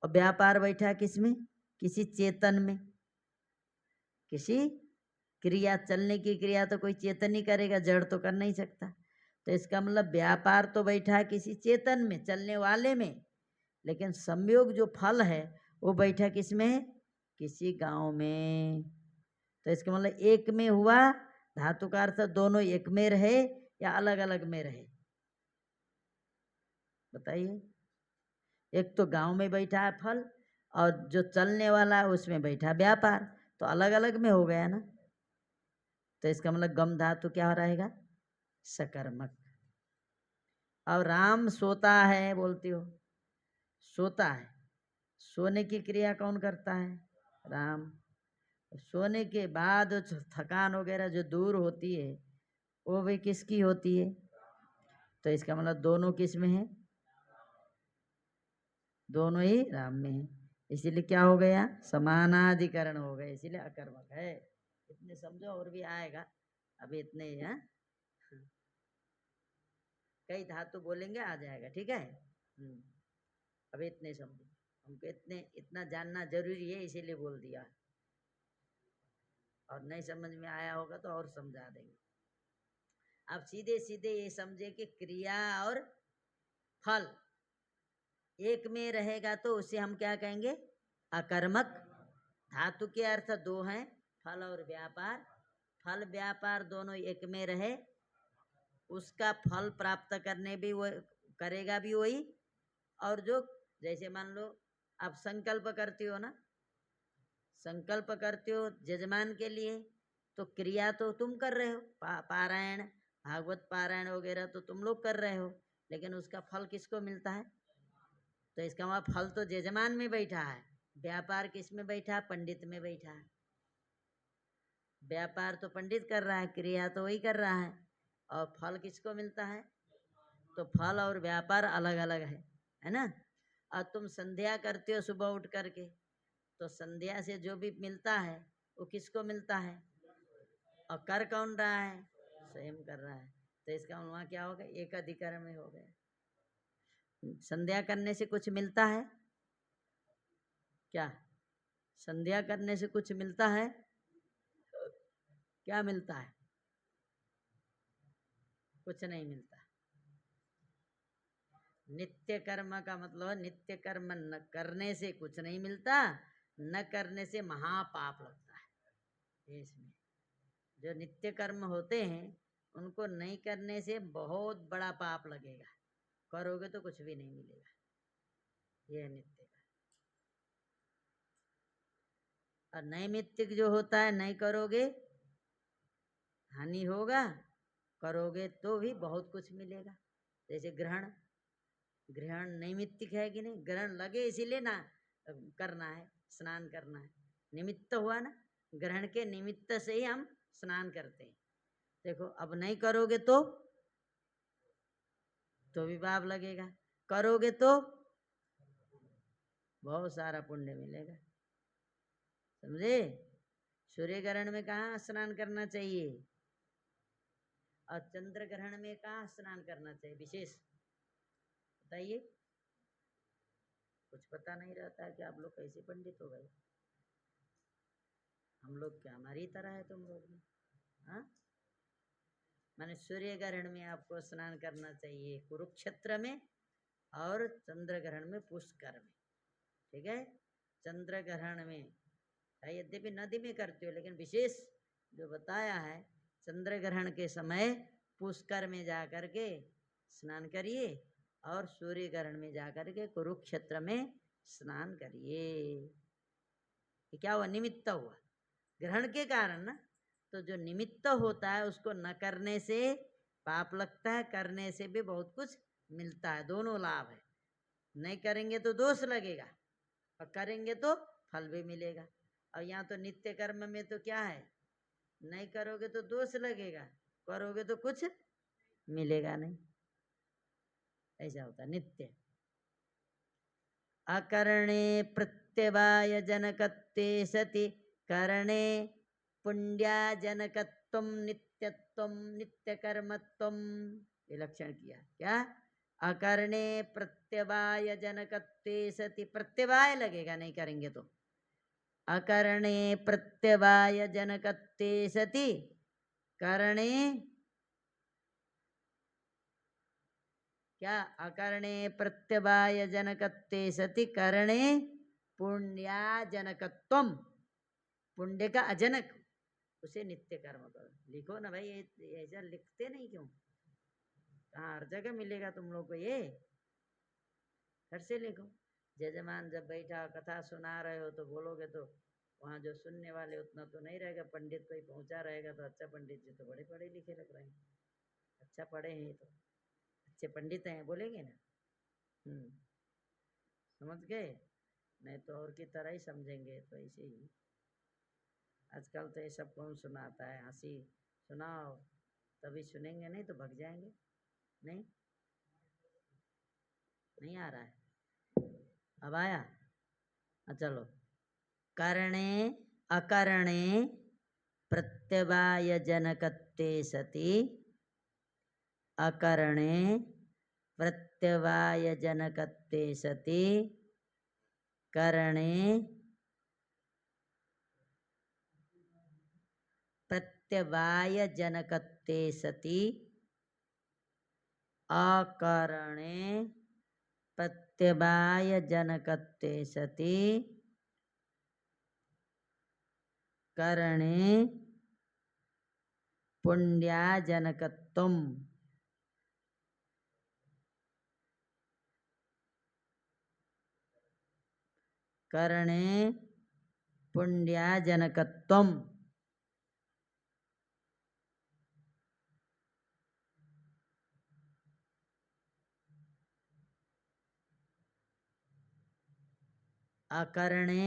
और व्यापार बैठा है किसमें? किसी चेतन में। किसी क्रिया, चलने की क्रिया तो कोई चेतन ही करेगा, जड़ तो कर नहीं सकता। तो इसका मतलब व्यापार तो बैठा है किसी चेतन में, चलने वाले में, लेकिन संयोग जो फल है वो बैठा किस में है? किसी गांव में। तो इसका मतलब एक में हुआ, धातु का अर्थ दोनों एक में रहे या अलग अलग में रहे? बताइए। एक तो गांव में बैठा है फल और जो चलने वाला है उसमें बैठा व्यापार, तो अलग अलग में हो गया ना। तो इसका मतलब गम धातु क्या रहेगा? सकर्मक। और राम सोता है बोलती हो, सोता है, सोने की क्रिया कौन करता है? राम। सोने के बाद थकान वगैरह जो दूर होती है वो भी किसकी होती है? तो इसका मतलब दोनों किस में है? दोनों ही राम में है। इसीलिए क्या हो गया? समानाधिकरण हो गया, इसीलिए अकर्मक है। इतने समझो, और भी आएगा, अभी इतने ही है। कई धातु बोलेंगे आ जाएगा, ठीक है। अभी इतने समझो, हमको इतना जानना जरूरी है इसीलिए बोल दिया, और नहीं समझ में आया होगा तो और समझा देंगे। आप सीधे सीधे ये समझे कि क्रिया और फल एक में रहेगा तो उसे हम क्या कहेंगे? अकर्मक। धातु के अर्थ दो हैं, फल और व्यापार। फल व्यापार दोनों एक में रहे, उसका फल प्राप्त करने भी वो करेगा भी वही। और जो, जैसे मान लो आप संकल्प करती हो ना, संकल्प करते हो यजमान के लिए, तो क्रिया तो तुम कर रहे हो, पारायण, भागवत पारायण वगैरह तो तुम लोग कर रहे हो, लेकिन उसका फल किसको मिलता है? तो इसका मतलब फल तो यजमान में बैठा है, व्यापार किस में बैठा है? पंडित में बैठा है। व्यापार तो पंडित कर रहा है, क्रिया तो वही कर रहा है, और फल किसको मिलता है? तो फल और व्यापार अलग अलग है ना। और तुम संध्या करते हो सुबह उठ करके, तो संध्या से जो भी मिलता है वो किसको मिलता है? और कर कौन रहा है? स्वयं कर रहा है। तो इसका वहाँ क्या हो गया? एक अधिकरण में हो गया। संध्या करने से कुछ मिलता है क्या? संध्या करने से कुछ मिलता है? क्या मिलता है? कुछ नहीं मिलता। नित्य कर्म का मतलब नित्य कर्म न करने से कुछ नहीं मिलता, न करने से महापाप लगता है। इसमें जो नित्य कर्म होते हैं उनको नहीं करने से बहुत बड़ा पाप लगेगा, करोगे तो कुछ भी नहीं मिलेगा। यह नित्य का। और नैमित्तिक जो होता है, नहीं करोगे हानि होगा, करोगे तो भी बहुत कुछ मिलेगा। जैसे ग्रहण, ग्रहण नैमित्तिक है कि नहीं? ग्रहण लगे इसीलिए ना करना है, स्नान करना है, निमित्त हुआ ना। ग्रहण के निमित्त से ही हम स्नान करते हैं। देखो अब नहीं करोगे तो भी पाप लगेगा, करोगे तो बहुत सारा पुण्य मिलेगा। समझे? सूर्य ग्रहण में कहाँ स्नान करना चाहिए और चंद्र ग्रहण में कहाँ स्नान करना चाहिए विशेष बताइए? कुछ पता नहीं रहता है कि आप लोग कैसे पंडित हो गए। हम लोग क्या हमारी तरह है तुम लोग में? हाँ, माने सूर्य ग्रहण में आपको स्नान करना चाहिए कुरुक्षेत्र में, और चंद्र ग्रहण में पुष्कर में। ठीक है, चंद्र ग्रहण में यद्यपि नदी में करते हो, लेकिन विशेष जो बताया है चंद्र ग्रहण के समय पुष्कर में जा करके स्नान करिए, और सूर्य ग्रहण में जा करके कुरुक्षेत्र में स्नान करिए। ये क्या हुआ? निमित्त हुआ ग्रहण के कारण ना। तो जो निमित्त होता है उसको न करने से पाप लगता है, करने से भी बहुत कुछ मिलता है, दोनों लाभ है। नहीं करेंगे तो दोष लगेगा, और करेंगे तो फल भी मिलेगा। और यहाँ तो नित्य कर्म में तो क्या है, नहीं करोगे तो दोष लगेगा, करोगे तो कुछ मिलेगा नहीं। ऐसा होता है नित्य। अकरणे प्रत्यवाय जनकत्वे सति करणे पुण्यजनकत्वं नित्यत्वं नित्यकर्मत्वं। ये लक्षण किया क्या? अकरणे प्रत्यवाय जनकत्वे सति, प्रत्यवाय लगेगा नहीं करेंगे तो। अकरणे प्रत्यवाय जनकत्वे सति करणे क्या? अकरणे प्रत्यवाय जनकत्वे सति करणे पुण्याजनकत्वम, पुण्य का अजनक उसे नित्य कर्म करो। लिखो ना भाई, ये ऐसा लिखते नहीं क्यों? कहाँ हर जगह मिलेगा तुम लोग को ये? घर से लिखो। जजमान जब बैठा कथा सुना रहे हो तो बोलोगे तो वहाँ जो सुनने वाले उतना तो नहीं रहेगा, पंडित कोई पहुँचा रहेगा तो अच्छा पंडित जी तो बड़े पढ़े लिखे लग रहे हैं, अच्छा पढ़े हैं तो अच्छे पंडित हैं बोलेंगे ना। समझ गए? नहीं तो और की तरह ही समझेंगे। तो ऐसे ही आजकल तो ये सब कौन सुनाता है? हंसी सुनाओ तभी सुनेंगे, नहीं तो भग जाएंगे। नहीं, नहीं आ रहा है? अब आया? चलो। करणे अकरणे प्रत्यवाय जनकत्वे सति, अकरणे प्रत्यवाय जनकत्वे सति करणे प्रत्यवाय जनकत्वे सति अकरणे प्रत्यवाय जनकत्वे सति करणे पुण्याजनकत्वम। करणे पुण्याजनकत्वम। अकरणे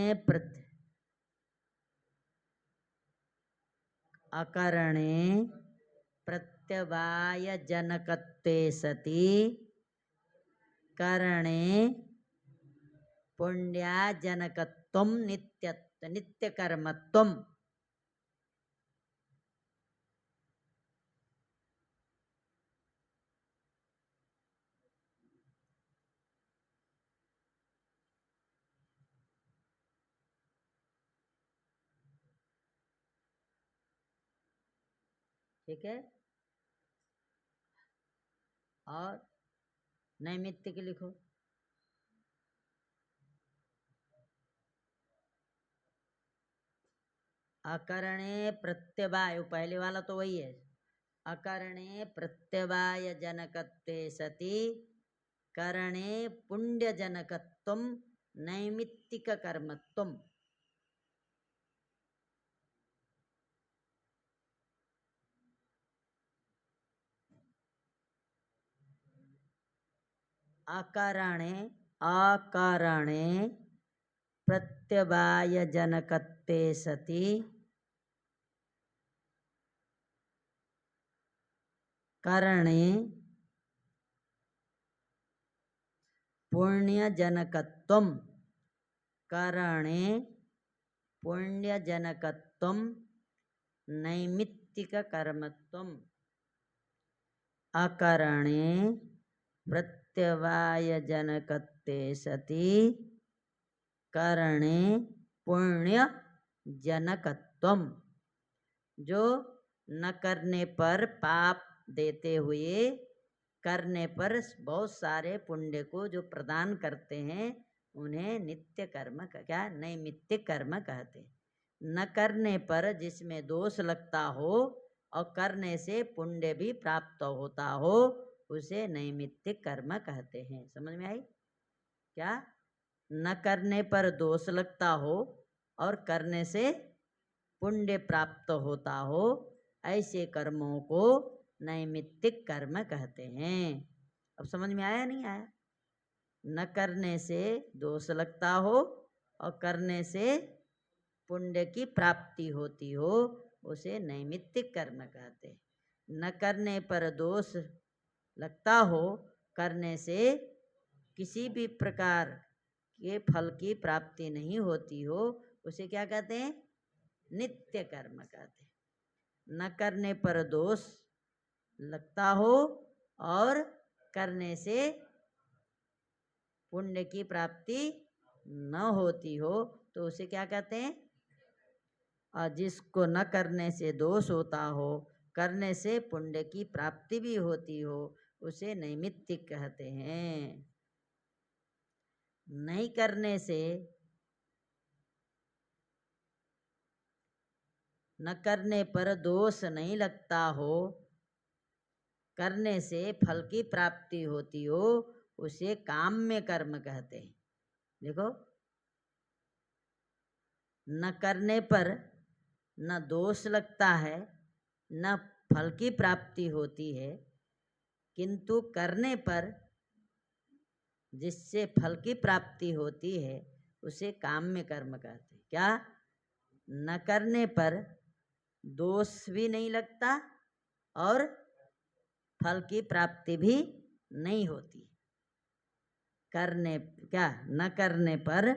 अकरणे प्रत्यवाय जनकत्वे सति करणे पुण्याजनकत्वम नित्यत्व नित्यकर्मत्वम। ठीक है। और नैमित्तिक लिखो। अकरणे प्रत्यवाय, पहले वाला तो वही है। अकरणे प्रत्यवाय जनकत्वे सति करणे पुण्यजनकत्वम नैमित्तिक कर्मत्वम। अकरणे अकरणे प्रत्यवाय जनकत्वे सति करणे पुण्यजनकत्वम। करणे पुण्यजनकत्वम नैमित्तिक कर्मत्वम। अकरणे प्रत्यवाय जनकत्वे सति करणे पुण्य जनकत्वम, जो न करने पर पाप देते हुए करने पर बहुत सारे पुण्य को जो प्रदान करते हैं उन्हें नित्य कर्म क्या नैमित्तिक कर्म कहते हैं। न करने पर जिसमें दोष लगता हो और करने से पुण्य भी प्राप्त होता हो उसे नैमित्तिक कर्म कहते हैं। समझ में आई क्या? न करने पर दोष लगता हो और करने से पुण्य प्राप्त होता हो ऐसे कर्मों को नैमित्तिक कर्म कहते हैं। अब समझ में आया नहीं आया? न करने से दोष लगता हो और करने से पुण्य की प्राप्ति होती हो उसे नैमित्तिक कर्म कहते हैं। न करने पर दोष लगता हो, करने से किसी भी प्रकार के फल की प्राप्ति नहीं होती हो उसे क्या कहते हैं? नित्य कर्म कहते हैं। न करने पर दोष लगता हो और करने से पुण्य की प्राप्ति न होती हो तो उसे क्या कहते हैं? और जिसको न करने से दोष होता हो, करने से पुण्य की प्राप्ति भी होती हो उसे नैमित्तिक कहते हैं। नहीं करने से, न करने पर दोष नहीं लगता हो, करने से फल की प्राप्ति होती हो उसे काम्य कर्म कहते हैं। देखो, न करने पर न दोष लगता है न फल की प्राप्ति होती है, किंतु करने पर जिससे फल की प्राप्ति होती है उसे काम्य कर्म कहते हैं। क्या? न करने पर दोष भी नहीं लगता और फल की प्राप्ति भी नहीं होती। करने क्या? न करने पर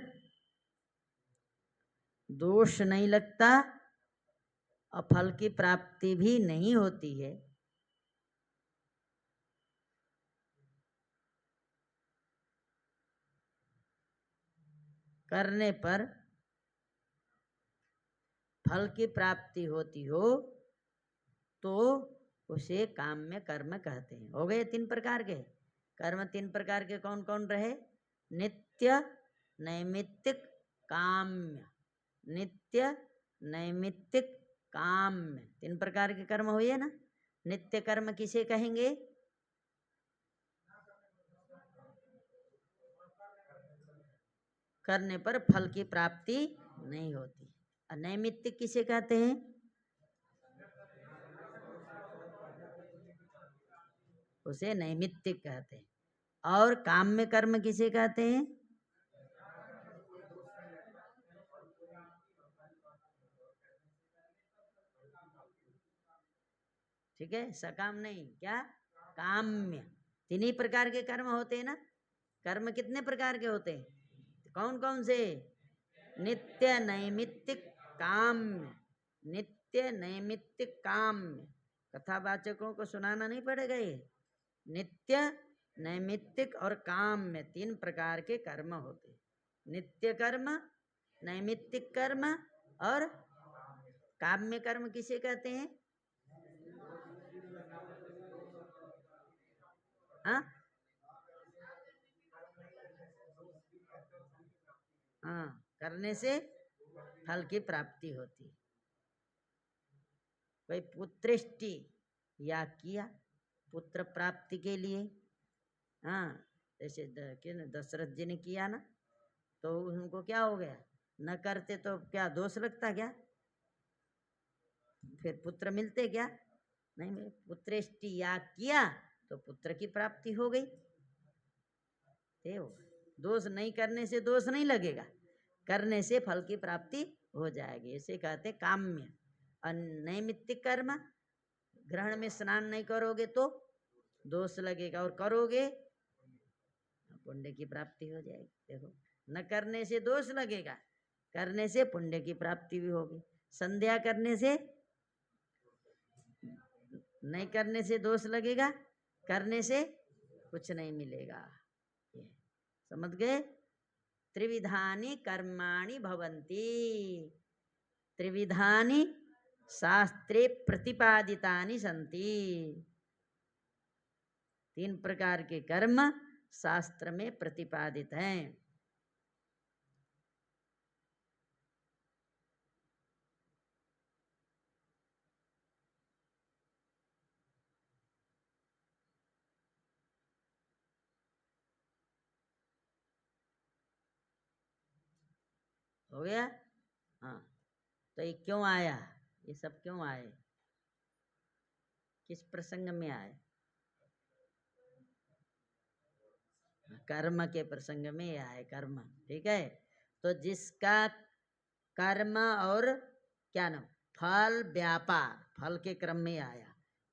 दोष नहीं लगता और फल की प्राप्ति भी नहीं होती है। करने पर फल की प्राप्ति होती हो तो उसे काम्य कर्म कहते हैं। हो गए 3 प्रकार के कर्म। 3 प्रकार के कौन कौन रहे? नित्य, नैमित्तिक, काम्य। नित्य, नैमित्तिक, काम्य, 3 प्रकार के कर्म हुए ना। नित्य कर्म किसे कहेंगे? करने पर फल की प्राप्ति नहीं होती। नैमित्तिक किसे कहते हैं? उसे नैमित्तिक कहते हैं। और काम्य कर्म किसे कहते हैं? ठीक है, सकाम नहीं, क्या? काम्य। 3 ही प्रकार के कर्म होते हैं ना। कर्म कितने प्रकार के होते हैं? कौन कौन से? नित्य, नैमित्तिक, काम्य। नित्य, नैमित्तिक, काम्य। कथावाचकों को सुनाना नहीं पड़ेगा ये। नित्य, नैमित्तिक और काम्य 3 प्रकार के कर्म होते हैं। नित्य कर्म, नैमित्तिक कर्म और काम्य कर्म किसे कहते हैं? हाँ हाँ, करने से फल की प्राप्ति होती। कोई पुत्रेष्टि या किया पुत्र प्राप्ति के लिए। हाँ, जैसे दशरथ जी ने किया ना, तो उनको क्या हो गया? न करते तो क्या दोष लगता क्या? फिर पुत्र मिलते क्या? नहीं, पुत्रेष्टि या किया तो पुत्र की प्राप्ति हो गई। दोष नहीं करने से दोष नहीं लगेगा, करने से फल की प्राप्ति हो जाएगी। इसे कहते काम्य। और नैमित्तिक कर्म, ग्रहण में स्नान नहीं करोगे तो दोष लगेगा और करोगे पुण्य की प्राप्ति हो जाएगी। देखो, न करने से दोष लगेगा, करने से पुण्य की प्राप्ति भी होगी। संध्या करने से नहीं, करने से दोष लगेगा, करने से कुछ नहीं मिलेगा। समझ गए? त्रिविधानि कर्माणि भवन्ति, त्रिविधानि शास्त्रे प्रतिपादितानि सन्ति। 3 प्रकार के कर्म शास्त्र में प्रतिपादित हैं। हो गया? हाँ, तो ये क्यों आया, ये सब क्यों आए, किस प्रसंग में आए? कर्म के प्रसंग में ये आए, कर्म। ठीक है, तो जिसका कर्म और क्या नाम, फल व्यापार, फल के क्रम में आया,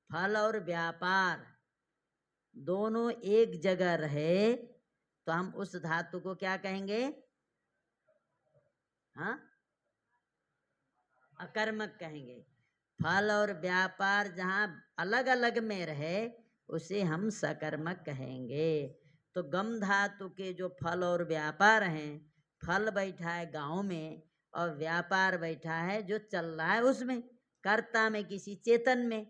फल और व्यापार दोनों एक जगह रहे तो हम उस धातु को क्या कहेंगे? हाँ, अकर्मक कहेंगे। फल और व्यापार जहाँ अलग अलग में रहे उसे हम सकर्मक कहेंगे। तो गम धातु के जो फल और व्यापार हैं, फल बैठा है गांव में और व्यापार बैठा है जो चल रहा है उसमें, कर्ता में, किसी चेतन में।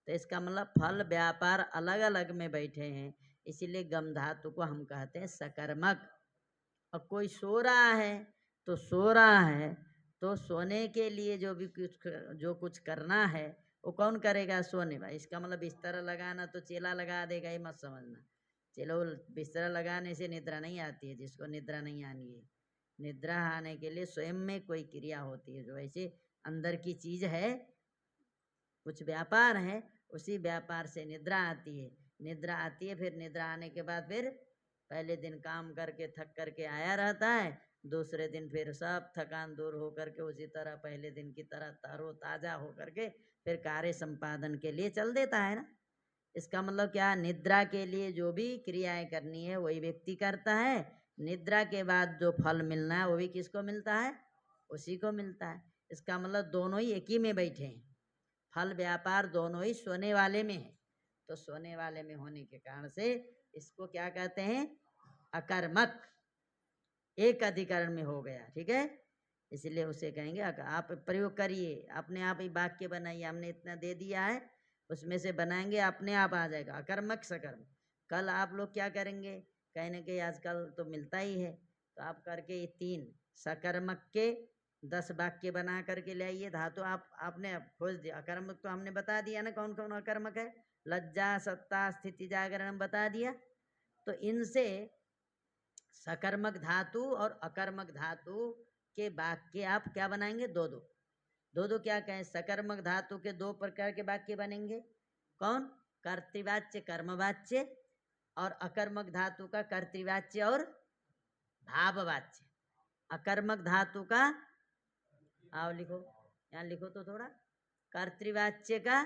तो इसका मतलब फल व्यापार अलग अलग में बैठे हैं, इसीलिए गम धातु को हम कहते हैं सकर्मक। और कोई सो रहा है तो सो रहा है, तो सोने के लिए जो कुछ करना है वो कौन करेगा? सोने वाला। इसका मतलब बिस्तर लगाना तो चेला लगा देगा, ये मत समझना। चलो, बिस्तर लगाने से निद्रा नहीं आती है, जिसको निद्रा नहीं आनी है। निद्रा आने के लिए स्वयं में कोई क्रिया होती है, जो ऐसे अंदर की चीज है, कुछ व्यापार है, उसी व्यापार से निद्रा आती है। निद्रा आती है, फिर निद्रा आने के बाद फिर पहले दिन काम करके थक करके आया रहता है, दूसरे दिन फिर सब थकान दूर हो करके उसी तरह पहले दिन की तरह तरो ताजा हो करके फिर कार्य संपादन के लिए चल देता है ना। इसका मतलब क्या? निद्रा के लिए जो भी क्रियाएं करनी है वही व्यक्ति करता है, निद्रा के बाद जो फल मिलना है वो भी किसको मिलता है? उसी को मिलता है। इसका मतलब दोनों ही एक ही में बैठे हैं, फल व्यापार दोनों ही सोने वाले में है। तो सोने वाले में होने के कारण से इसको क्या कहते हैं? अकर्मक। एक अधिकरण में हो गया, ठीक है, इसलिए उसे कहेंगे आप प्रयोग करिए, अपने आप ही वाक्य बनाइए, हमने इतना दे दिया है, उसमें से बनाएंगे, अपने आप आ जाएगा अकर्मक सकर्म। कल आप लोग क्या करेंगे? कहने के आजकल तो मिलता ही है, तो आप करके ये 3 सकर्मक के 10 वाक्य बना करके ले आइए। धातु आपने खोज दिया, अकर्मक तो हमने बता दिया ना कौन कौन अकर्मक है, लज्जा, सत्ता, स्थिति, जागरण बता दिया। तो इनसे सकर्मक धातु और अकर्मक धातु के वाक्य आप क्या बनाएंगे? दो दो दो दो क्या कहें? सकर्मक धातु के 2 प्रकार के वाक्य बनेंगे। कौन? कर्तृवाच्य, कर्मवाच्य, और अकर्मक धातु का कर्तृवाच्य और भाववाच्य। अकर्मक धातु का, आओ लिखो, यहाँ लिखो तो थोड़ा, कर्तृवाच्य का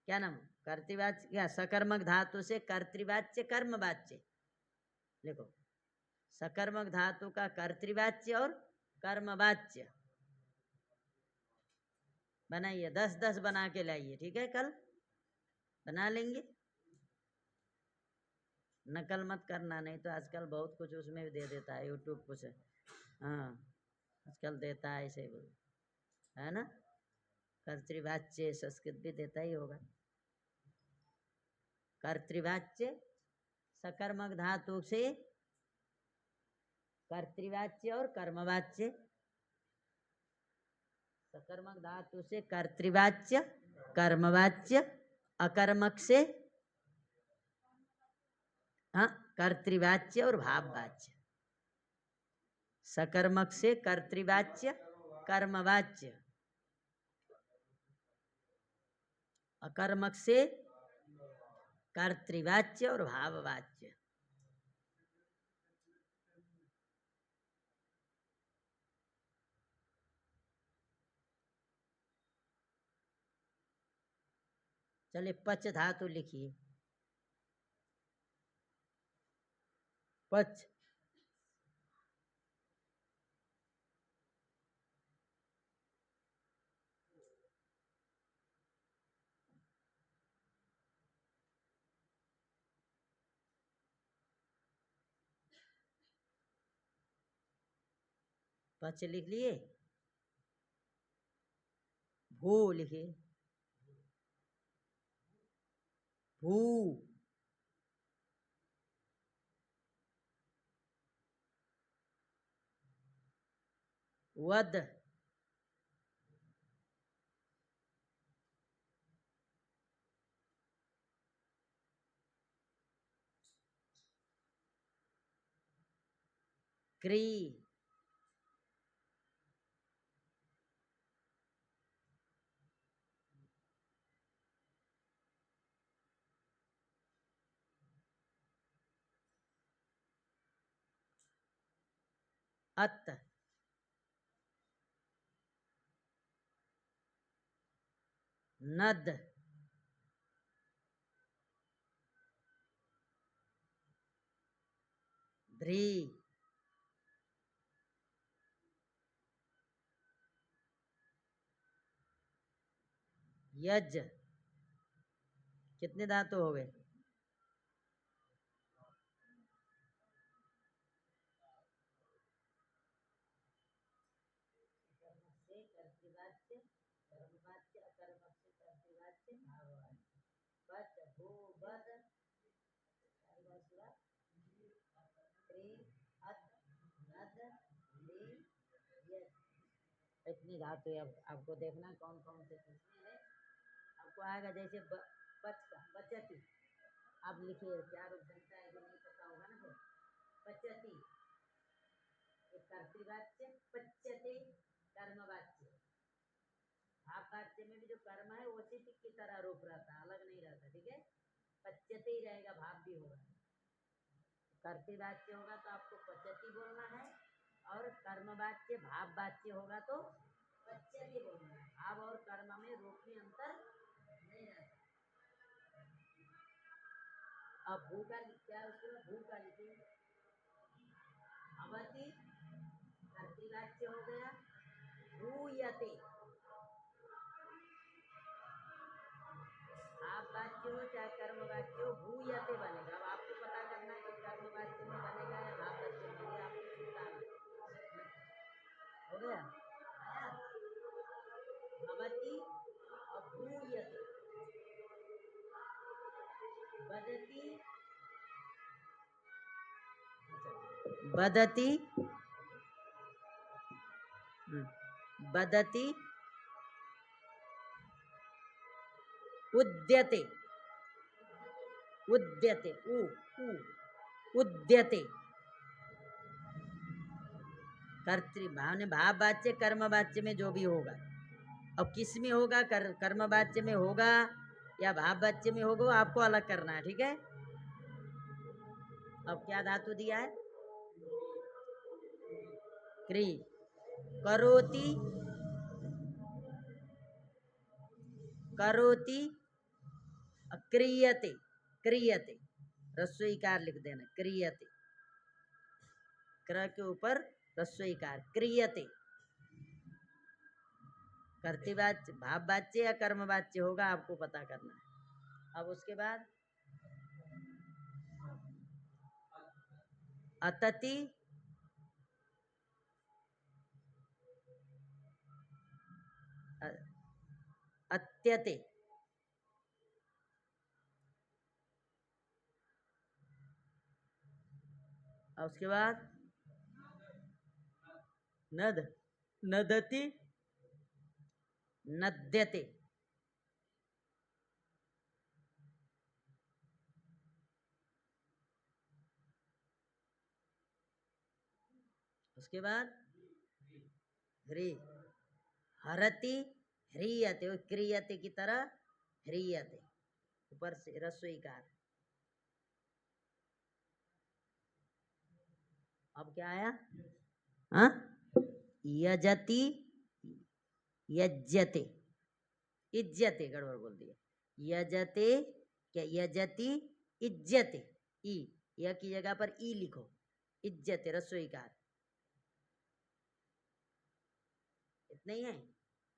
क्या नाम? कर्तृवाच्य क्या? सकर्मक धातु से कर्तृवाच्य कर्मवाच्य लिखो। सकर्मक धातु का कर्तृवाच्य और कर्मवाच्य बनाइए, 10-10 बना के लाइए, ठीक है, कल बना लेंगे। नकल मत करना, नहीं तो आजकल बहुत कुछ उसमें भी दे देता है यूट्यूब कुछ, हाँ आजकल देता है ऐसे है ना। कर्तृवाच्य संस्कृत भी देता ही होगा। कर्तृवाच्य सकर्मक धातु से कर्तृवाच्य और कर्मवाच्य, सकर्मक धातु से कर्तृवाच्य कर्मवाच्य, अकर्मक से हाँ कर्तृवाच्य और भाववाच्य। सकर्मक से कर्तृवाच्य कर्मवाच्य, अकर्मक से कर्तृवाच्य और भाववाच्य। चलिए पच धातु लिखिए। पच पच लिख लिए, भू लिखिए, भू, वद, क्री, अत, नद, ध्री, यज। कितने धातु हो गए? इतनी धातु अब आपको देखना कौन कौन से किसमें है। आपको आएगा जैसे बच का बचती, आप लिखिए क्या रूप बनता है, नहीं पता होगा ना फिर। पचती एक कर्तृवाच्य, पच्यते कर्मवाच्य। भाव वाच्य में भी जो कर्म है वो उसी की तरह रूप रहता है, अलग नहीं रहता, ठीक है। पच्यते ही रहेगा, भाव भी होगा। कर्तृवाच्य होगा तो आपको पचती बोलना है, और कर्मवाच्य भाव वाच्य होगा तो पच्यते बोलना है। भाव और कर्म में रूप में अंतर नहीं रहता। अब भू का क्या है, उसको भू का लिखिए। भवती कर्तृवाच्य हो गया, भूयते आप वाच्य हो चाहे कर्म वाच्य हो, भूयते बनेगा। अब आपको पता करना है कि कर्म वाच्य में बनेगा या भाव वाच्य में बनेगा, आपको चिंता हो गया। भवती और भूयते, बदती, बदती, बदती, उद्यते, उद्यते, उ उद्यते। कर्तृ भाव ने भाव वाच्य कर्म वाच्य में जो भी होगा, अब किस में होगा, कर्म वाच्य में होगा या भाव वाच्य में होगा, वो आपको अलग करना है, ठीक है। अब क्या धातु दिया है? क्री, करोति, करोति, क्रियते, क्रियते, रस्वईकार लिख देना, क्रियते, क्र के ऊपर रस्वईकार, क्रियते। कर्तृवाच्य भाव वाच्य या कर्म वाच्य होगा, आपको पता करना है। अब उसके बाद अतति, अत्यते, और उसके बाद नद, नदति, नद्यते, उसके बाद ह्री, हरति, ह्रियते, क्रियते की तरह ह्रियते, ऊपर से रस्वईकार। अब क्या आया? हाँ, यजति, यज्यते, इज्जते, गड़बड़ बोल दिया। यजते क्या, यजति, इज्जते, ई, य की जगह पर ई लिखो, इज्जते रसोईकार। इतना ही है।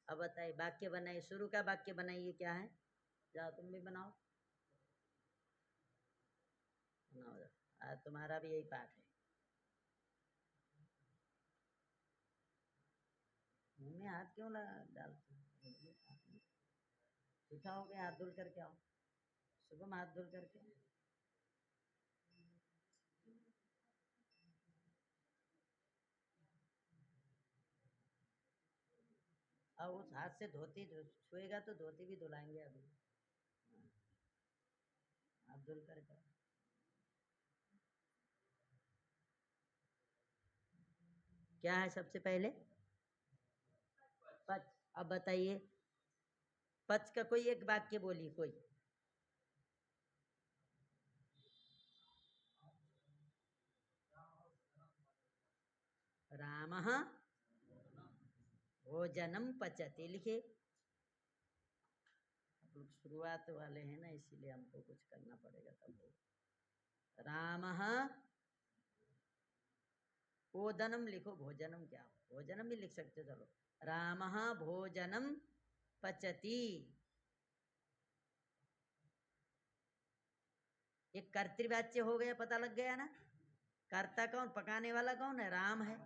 अब बताइए, वाक्य बनाइए, शुरू का वाक्य बनाइए, क्या है? जाओ तुम भी बनाओ, बनाओ जाओ, आज तुम्हारा भी यही पाठ है। में हाथ क्यों डालते हो? उठा हो के हाथ धुल करके आओ, सुबह में हाथ धुल करके। और उस हाथ से धोती छुएगा तो धोती भी धुलाएंगे अभी। हाथ धुल करके। क्या है सबसे पहले? पच। अब बताइए, पच का कोई एक वाक्य बोलिए कोई। रामः भोजनम पचति, लिखिए। आप लोग शुरुआत वाले हैं ना, इसीलिए हमको कुछ करना पड़ेगा तब। रामः, ओदनम लिखो, भोजनम क्या हो, भोजनम भी लिख सकते हो, चलो। रामः भोजनम पचति। एक कर्तृवाच्य हो गया, पता लग गया ना। कर्ता कौन, पकाने वाला कौन है? राम है।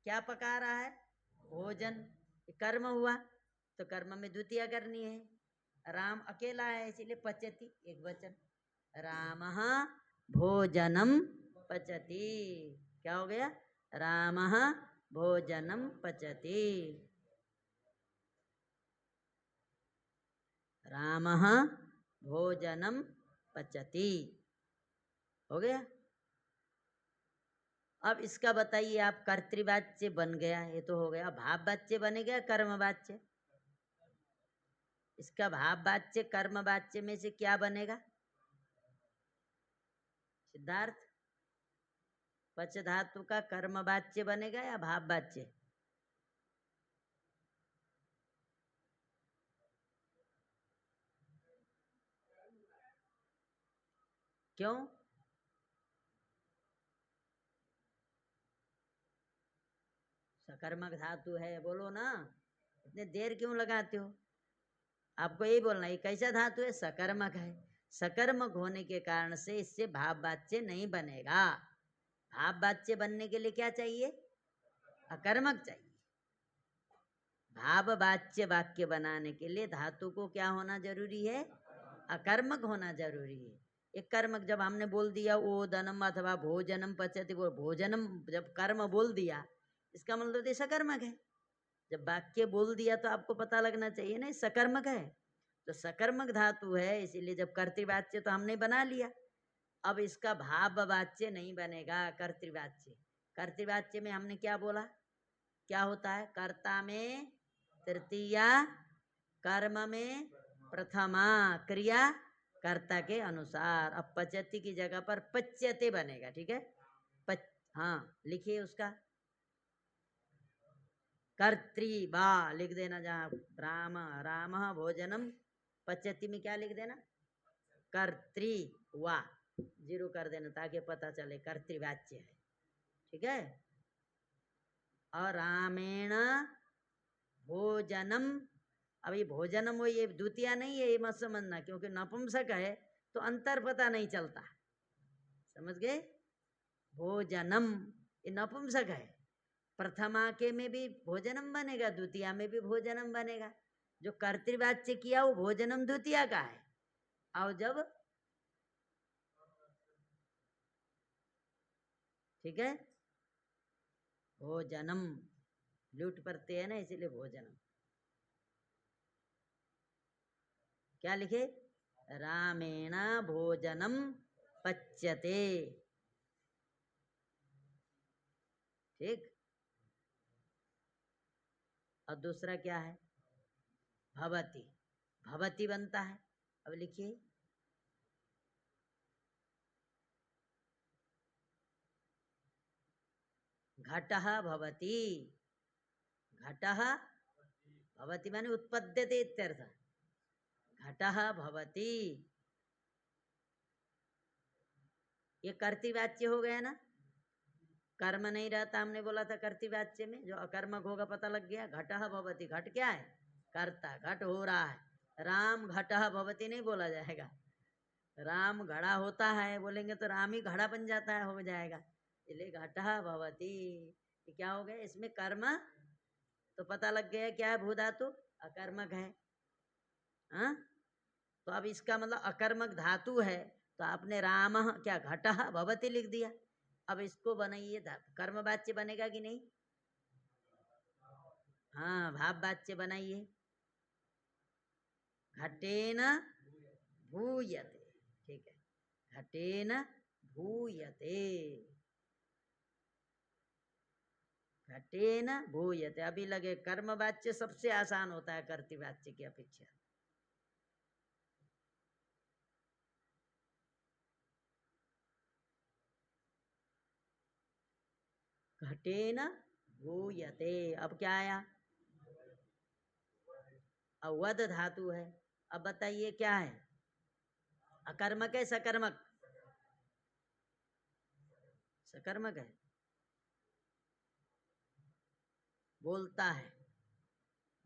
क्या पका रहा है? भोजन। कर्म हुआ, तो कर्म में द्वितीय करनी है। राम अकेला है, इसीलिए पचति एक वचन। रामः भोजनम पचति। क्या हो गया? रामः भोजनम पचति। रामः भोजनम पचति। हो गया। अब इसका बताइए आप, कर्तृवाच्य बन गया, ये तो हो गया। भाववाच्य बनेगा, कर्मवाच्य। इसका भाववाच्य कर्मवाच्य में से क्या बनेगा सिद्धार्थ? पच धातु का कर्मवाच्य बनेगा या भाववाच्य? क्यों? सकर्मक धातु है, बोलो ना, इतने देर क्यों लगाते हो? आपको यही बोलना है, ये कैसा धातु है? सकर्मक है। सकर्मक होने के कारण से इससे भाववाच्य नहीं बनेगा। भाववाच्य बनने के लिए क्या चाहिए? अकर्मक चाहिए। भाववाच्य वाक्य बनाने के लिए धातु को क्या होना जरूरी है? अकर्मक होना जरूरी है। एक कर्मक जब हमने बोल दिया ओदनम अथवा भोजनम पचति, वो भोजनम जब कर्म बोल दिया, इसका मतलब सकर्मक है। जब वाक्य बोल दिया तो आपको पता लगना चाहिए ना सकर्मक है। तो सकर्मक धातु है, इसीलिए जब कर्तृवाच्य तो हमने बना लिया। अब इसका भाववाच्य नहीं बनेगा, कर्तृवाच्य। कर्तृवाच्य में हमने क्या बोला? क्या होता है? कर्ता में तृतीया, कर्म में प्रथमा, क्रिया कर्ता के अनुसार। अब पचति की जगह पर पच्यते बनेगा, ठीक है। हाँ लिखिए उसका। कर्तृबा लिख देना, जहाँ राम राम भोजनम पचति में क्या लिख देना? कर्तृवा जीरो कर देना, ताकि पता चले कर्तृवाच्य है, ठीक है। और रामेण भोजनम, अभी भोजनम वो ये द्वितीय नहीं है, ये मत समझना, क्योंकि नपुंसक है तो अंतर पता नहीं चलता, समझ गए। भोजनम ये नपुंसक है। प्रथमा के में भी भोजनम बनेगा, द्वितीय में भी भोजनम बनेगा। जो कर्तृवाच्य किया वो भोजनम द्वितीय का है। और जब, ठीक है, भोजनम लूट पड़ते हैं ना, इसीलिए भोजनम। क्या लिखे? रामेण भोजनम पच्यते, ठीक। और दूसरा क्या है? भवति। भवति बनता है, अब लिखिए। घटः भवति। घटः भवति माने उत्पद्यते इत्यर्थ। घटः भवति, ये कर्तृवाच्य हो गया ना। कर्म नहीं रहता, हमने बोला था कर्तृवाच्य में जो अकर्मक होगा पता लग गया। घटः भवति, घट क्या है? कर्ता, घट हो रहा है। राम घटः भवति नहीं बोला जाएगा, राम घड़ा होता है बोलेंगे तो राम ही घड़ा बन जाता है, हो जाएगा। इसलिए घटः भवति, ये क्या हो गया? इसमें कर्म तो पता लग गया क्या है, भू धातु अकर्मक है। हाँ, तो अब इसका मतलब अकर्मक धातु है, तो आपने राम क्या घटः भवति लिख दिया। अब इसको बनाइए, कर्म वाच्य बनेगा कि नहीं? हाँ, भाव वाच्य बनाइए। घटेन भूयते, ठीक है, घटेन भूयते, घटेन भूयते। अभी लगे कर्म वाच्य सबसे आसान होता है कर्तृ वाच्य की अपेक्षा। घटेन भूयते, अब क्या आया? अवध धातु है। अब बताइए क्या है, अकर्मक है सकर्मक? सकर्मक है। बोलता है,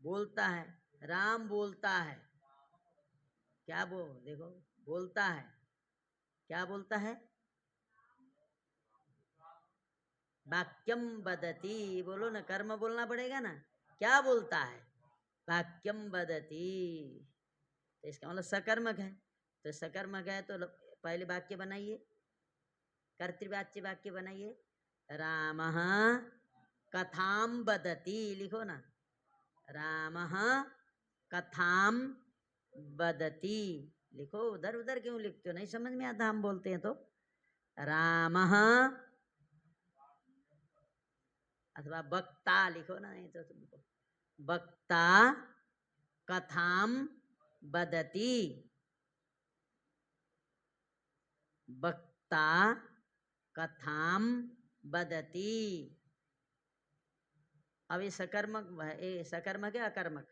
बोलता है, राम बोलता है। क्या देखो, बोलता है, क्या बोलता है? वाक्यम वदति, बोलो ना, कर्म बोलना पड़ेगा ना। क्या बोलता है? वाक्यम वदति। तो इसका मतलब सकर्मक है। तो सकर्मक है तो पहले वाक्य बनाइए, कर्तृवाच्य वाक्य बनाइए। रामः कथाम वदति, लिखो ना, रामः कथाम वदति। लिखो, उधर उधर क्यों लिखते हो, नहीं समझ में आता हम बोलते हैं तो। रामः, अथवा वक्ता लिखो ना, नहीं तो तुमको वक्ता कथाम वदति, वक्ता कथाम वदति। अब ये सकर्मक है, सकर्मक है अकर्मक?